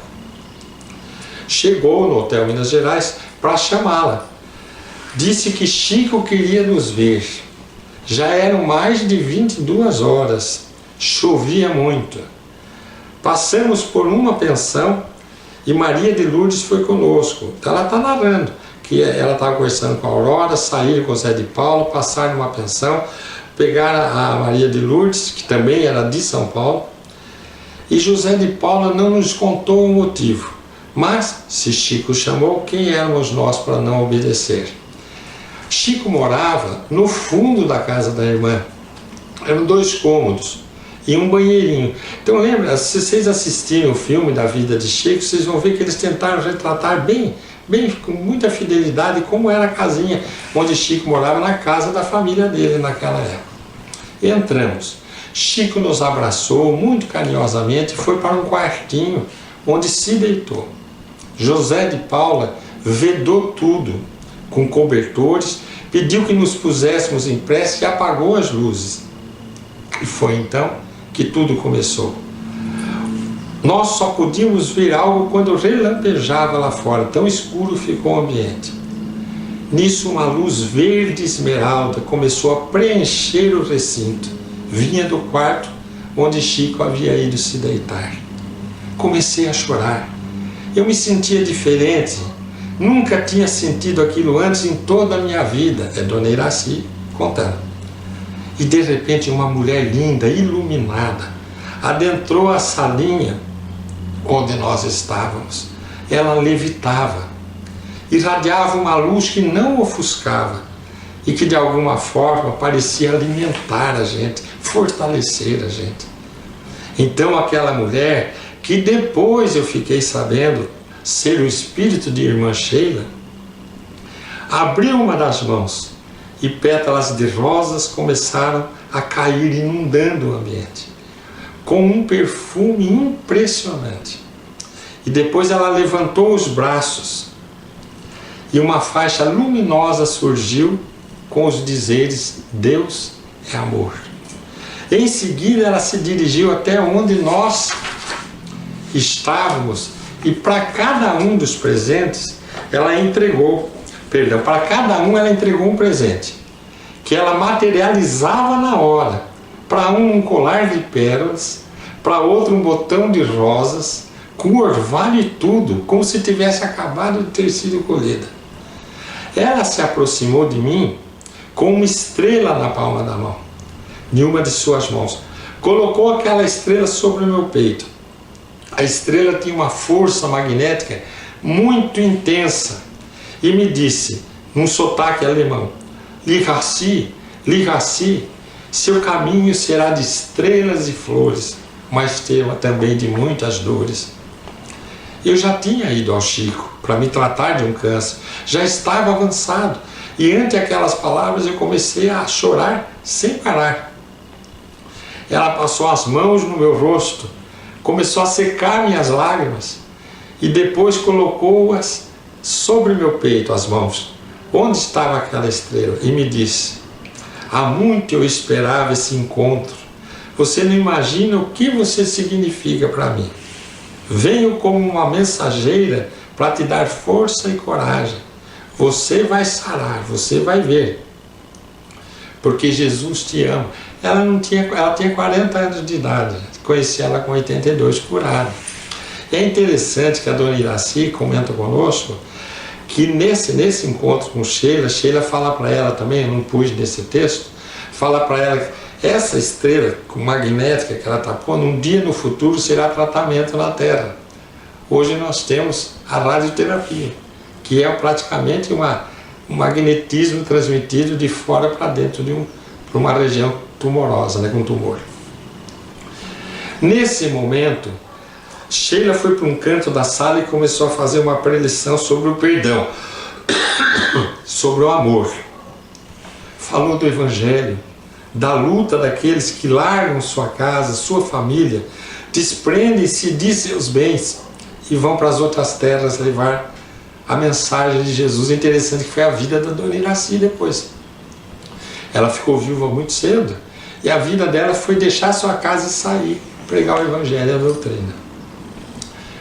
chegou no Hotel Minas Gerais para chamá-la. Disse que Chico queria nos ver. Já eram mais de 22 horas, chovia muito. Passamos por uma pensão e Maria de Lourdes foi conosco. Ela está narrando que ela estava conversando com a Aurora, saíram com o Zé de Paulo, passaram numa pensão, pegaram a Maria de Lourdes, que também era de São Paulo, e José de Paulo não nos contou o motivo. Mas, se Chico chamou, quem éramos nós para não obedecer? Chico morava no fundo da casa da irmã. Eram 2 cômodos e um banheirinho. Então lembra, se vocês assistirem o filme da vida de Chico, vocês vão ver que eles tentaram retratar bem, com muita fidelidade, como era a casinha onde Chico morava, na casa da família dele naquela época. Entramos. Chico nos abraçou muito carinhosamente e foi para um quartinho onde se deitou. José de Paula vedou tudo com cobertores, pediu que nos puséssemos em prece e apagou as luzes. E foi então que tudo começou. Nós só podíamos ver algo quando relampejava lá fora, tão escuro ficou o ambiente. Nisso uma luz verde esmeralda começou a preencher o recinto. Vinha do quarto onde Chico havia ido se deitar. Comecei a chorar. Eu me sentia diferente. Nunca tinha sentido aquilo antes em toda a minha vida. É Dona Iraci contando. E de repente uma mulher linda, iluminada, adentrou a salinha onde nós estávamos. Ela levitava, irradiava uma luz que não ofuscava e que de alguma forma parecia alimentar a gente, fortalecer a gente. Então aquela mulher, que depois eu fiquei sabendo ser o espírito de irmã Sheila, abriu uma das mãos e pétalas de rosas começaram a cair, inundando o ambiente, com um perfume impressionante. E depois ela levantou os braços e uma faixa luminosa surgiu com os dizeres: Deus é amor. Em seguida ela se dirigiu até onde nós estávamos e para cada um dos presentes ela entregou, para cada um ela entregou um presente, que ela materializava na hora. Para um colar de pérolas, para outro um botão de rosas, com orvalho e tudo, como se tivesse acabado de ter sido colhida. Ela se aproximou de mim com uma estrela na palma da mão, em uma de suas mãos. Colocou aquela estrela sobre o meu peito. A estrela tinha uma força magnética muito intensa e me disse, num sotaque alemão: Liraci, Liraci, seu caminho será de estrelas e flores, mas também de muitas dores. Eu já tinha ido ao Chico para me tratar de um câncer, já estava avançado, e ante aquelas palavras eu comecei a chorar sem parar. Ela passou as mãos no meu rosto, começou a secar minhas lágrimas e depois colocou-as sobre meu peito, as mãos, onde estava aquela estrela, e me disse: há muito eu esperava esse encontro, você não imagina o que você significa para mim. Venho como uma mensageira para te dar força e coragem. Você vai sarar, você vai ver, porque Jesus te ama. Ela tinha 40 anos de idade, conheci ela com 82, curada. É interessante que a dona Iraci comenta conosco que nesse encontro com Sheila fala para ela também, eu não pus nesse texto, fala para ela que essa estrela magnética que ela está pondo, um dia no futuro será tratamento na Terra. Hoje nós temos a radioterapia, que é praticamente um magnetismo transmitido de fora para dentro de uma região tumorosa, com tumor. Nesse momento, Sheila foi para um canto da sala e começou a fazer uma preleção sobre o perdão, sobre o amor. Falou do Evangelho, da luta daqueles que largam sua casa, sua família, desprendem-se de seus bens e vão para as outras terras levar a mensagem de Jesus. É interessante que foi a vida da dona Iraci depois. Ela ficou viúva muito cedo e a vida dela foi deixar sua casa e sair, pregar o Evangelho e a doutrina.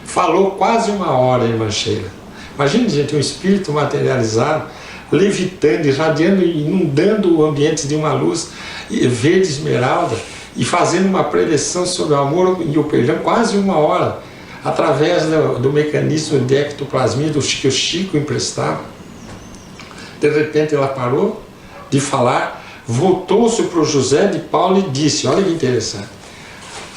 Falou quase uma hora, irmã Sheila. Imagina, gente, um espírito materializado, levitando, irradiando, inundando o ambiente de uma luz verde esmeralda e fazendo uma preleção sobre o amor e o perdão, quase uma hora, através do mecanismo de ectoplasmia que o Chico emprestava. De repente ela parou de falar, voltou-se para o José de Paulo e disse, olha que interessante,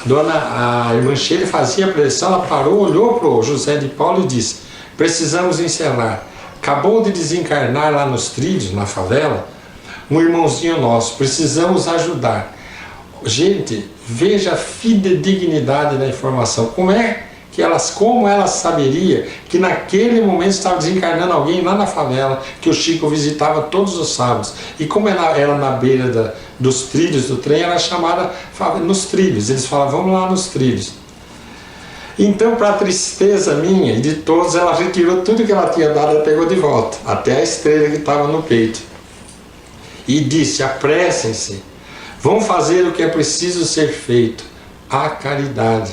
a irmã Sheila fazia a preleção, ela parou, olhou para o José de Paulo e disse: precisamos encerrar. Acabou de desencarnar lá nos trilhos, na favela, um irmãozinho nosso, precisamos ajudar. Gente, veja a fidedignidade da informação. Como ela saberia que naquele momento estava desencarnando alguém lá na favela, que o Chico visitava todos os sábados. E como ela era na beira dos trilhos do trem, ela era chamada nos trilhos. Eles falavam, vamos lá nos trilhos. Então, para a tristeza minha e de todos, ela retirou tudo que ela tinha dado, ela pegou de volta, até a estrela que estava no peito. E disse, apressem-se, vão fazer o que é preciso ser feito, a caridade.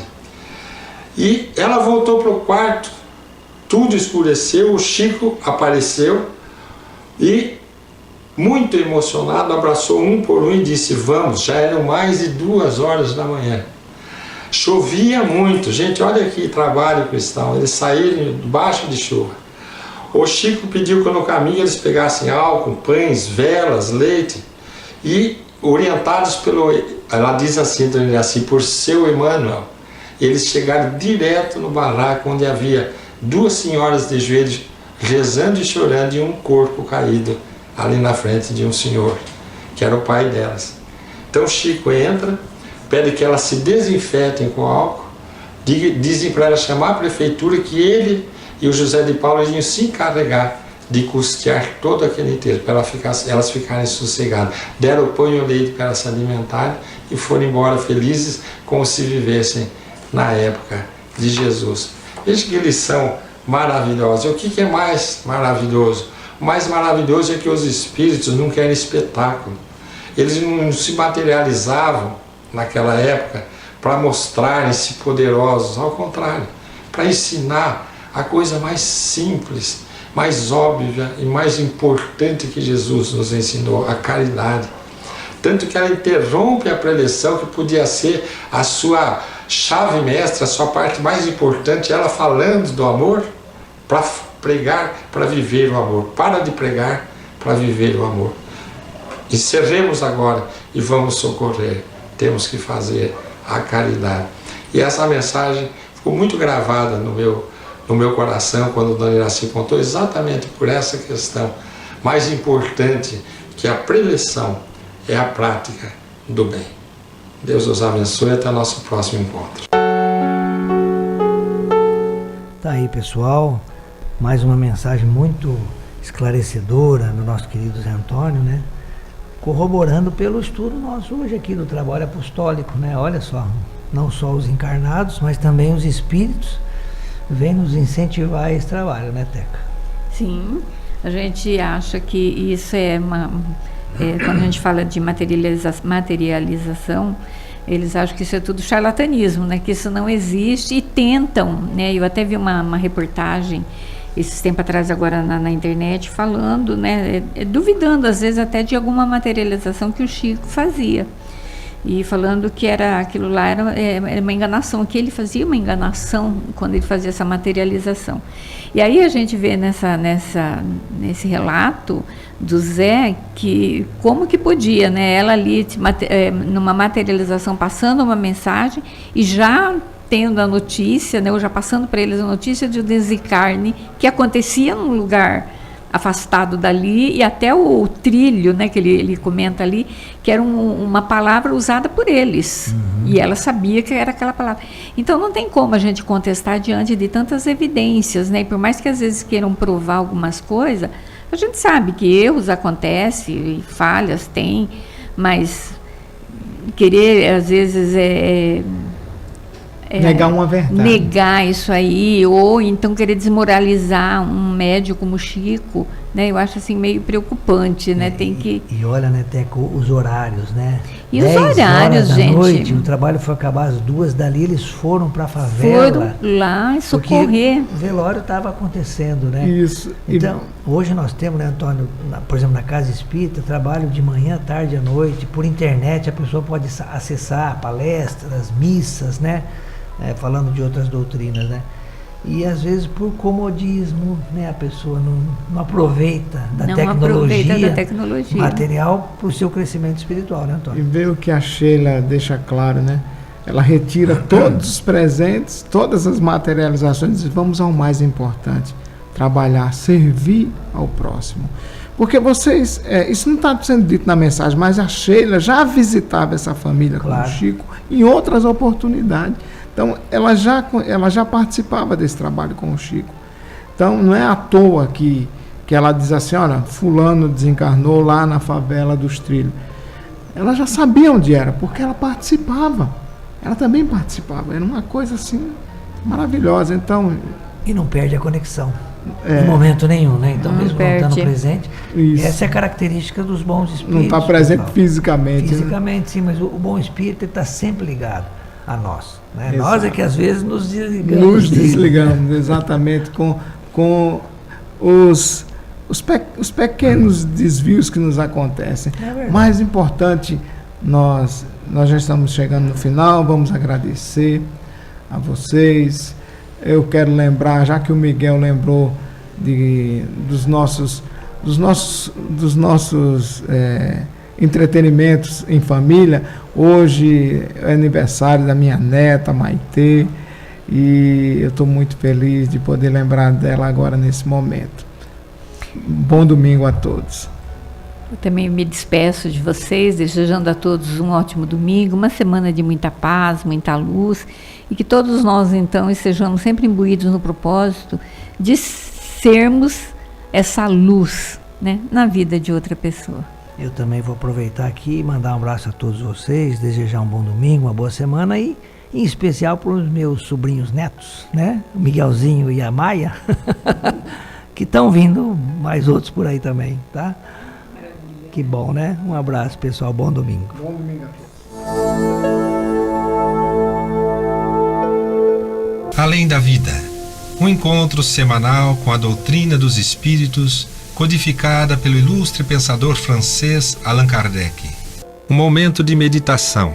E ela voltou para o quarto, tudo escureceu, o Chico apareceu e, muito emocionado, abraçou um por um e disse, vamos, já eram mais de 2 horas da manhã. Chovia muito, gente, olha que trabalho cristão, eles saíram debaixo de chuva. O Chico pediu que no caminho eles pegassem álcool, pães, velas, leite e orientados ela diz assim, por seu Emmanuel, Eles chegaram direto no barraco onde havia 2 senhoras de joelhos rezando e chorando e um corpo caído ali na frente de um senhor, que era o pai delas. Então Chico entra, pede que elas se desinfetem com álcool, dizem para ela chamar a prefeitura que ele e o José de Paula iam se encarregar de custear todo aquele enterro, para elas ficarem sossegadas. Deram o pão e o leite para elas se alimentarem e foram embora felizes, como se vivessem na época de Jesus. Veja que lição maravilhosa. E o que é mais maravilhoso? O mais maravilhoso é que os espíritos não querem espetáculo. Eles não se materializavam naquela época para mostrarem-se poderosos, ao contrário, para ensinar a coisa mais simples, mais óbvia e mais importante que Jesus nos ensinou, a caridade. Tanto que ela interrompe a preleção, que podia ser a sua chave mestra, a sua parte mais importante, ela falando do amor, para pregar, para viver o amor. Para de pregar para viver o amor. Encerremos agora e vamos socorrer. Temos que fazer a caridade. E essa mensagem ficou muito gravada no meu coração quando Dona Iraci contou, exatamente por essa questão. Mais importante que a preleção é a prática do bem. Deus os abençoe e até o nosso próximo encontro. Tá aí, pessoal, mais uma mensagem muito esclarecedora do nosso querido Zé Antônio, né? Corroborando pelo estudo nosso hoje aqui do trabalho apostólico, né? Olha só, não só os encarnados, mas também os espíritos vêm nos incentivar a esse trabalho, né, Teca? Sim, a gente acha que isso quando a gente fala de materialização, eles acham que isso é tudo charlatanismo, né? Que isso não existe e tentam, né? Eu até vi uma reportagem esses tempos atrás agora na internet falando, né? Duvidando às vezes até de alguma materialização que o Chico fazia. E falando que aquilo lá era uma enganação, que ele fazia uma enganação quando ele fazia essa materialização. E aí a gente vê nesse relato do Zé, que como que podia, né? Ela ali numa materialização passando uma mensagem e já tendo a notícia, né? Ou já passando para eles a notícia de um desencarne que acontecia num lugar afastado dali, e até o trilho, né, que ele comenta ali, que era uma palavra usada por eles, e ela sabia que era aquela palavra. Então não tem como a gente contestar diante de tantas evidências, né? E por mais que às vezes queiram provar algumas coisas, a gente sabe que erros acontecem e falhas tem, mas querer às vezes negar uma verdade. Negar isso aí, ou então querer desmoralizar um médium como Chico, né? Eu acho assim meio preocupante, né? Tem que... E olha, né, Teco, os horários, né? E os horários, gente? Noite, o trabalho foi acabar às 2, dali eles foram para a favela. Foram lá socorrer. O velório estava acontecendo, né? Isso. Então, hoje nós temos, né, Antônio, por exemplo, na Casa Espírita, trabalho de manhã, tarde, à noite, por internet, a pessoa pode acessar palestras, missas, né? Falando de outras doutrinas, né? E às vezes por comodismo, né, a pessoa não aproveita da tecnologia material para o seu crescimento espiritual, né, Antônio? E vê o que a Sheila deixa claro, né? Ela retira todos os presentes, todas as materializações e diz, vamos ao mais importante, trabalhar, servir ao próximo. Porque vocês, isso não está sendo dito na mensagem, mas a Sheila já visitava essa família com o Chico em outras oportunidades. Então, ela já participava desse trabalho com o Chico. Então, não é à toa que ela diz assim, olha, fulano desencarnou lá na favela dos Trilhos. Ela já sabia onde era, porque ela participava. Ela também participava. Era uma coisa assim, maravilhosa. Então, e não perde a conexão. Em momento nenhum, né? Então, mesmo não estando presente, essa é a característica dos bons espíritos. Não está presente fisicamente. Fisicamente, sim, mas o bom espírito está sempre ligado a nós. Né? Nós é que às vezes nos desligamos. Nos desligamos, exatamente, com os pequenos desvios que nos acontecem. Mais importante, nós já estamos chegando no final, vamos agradecer a vocês. Eu quero lembrar, já que o Miguel lembrou dos nossos entretenimentos em família. Hoje é aniversário da minha neta, Maitê, e eu estou muito feliz de poder lembrar dela agora nesse momento. Bom domingo a todos. Eu também me despeço de vocês, desejando a todos um ótimo domingo, uma semana de muita paz, muita luz, e que todos nós, então, estejamos sempre imbuídos no propósito de sermos essa luz, né, na vida de outra pessoa. Eu também vou aproveitar aqui e mandar um abraço a todos vocês, desejar um bom domingo, uma boa semana e, em especial, para os meus sobrinhos netos, né, o Miguelzinho e a Maia, que estão vindo mais outros por aí também, tá? Que bom, né? Um abraço, pessoal. Bom domingo. Bom domingo a todos. Além da vida, um encontro semanal com a doutrina dos espíritos, codificada pelo ilustre pensador francês Allan Kardec. Um momento de meditação,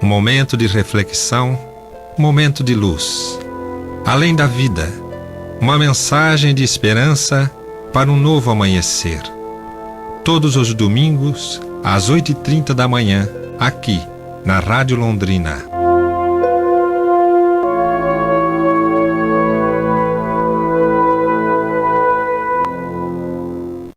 um momento de reflexão, um momento de luz. Além da vida, uma mensagem de esperança para um novo amanhecer. Todos os domingos, às 8h30 da manhã, aqui, na Rádio Londrina.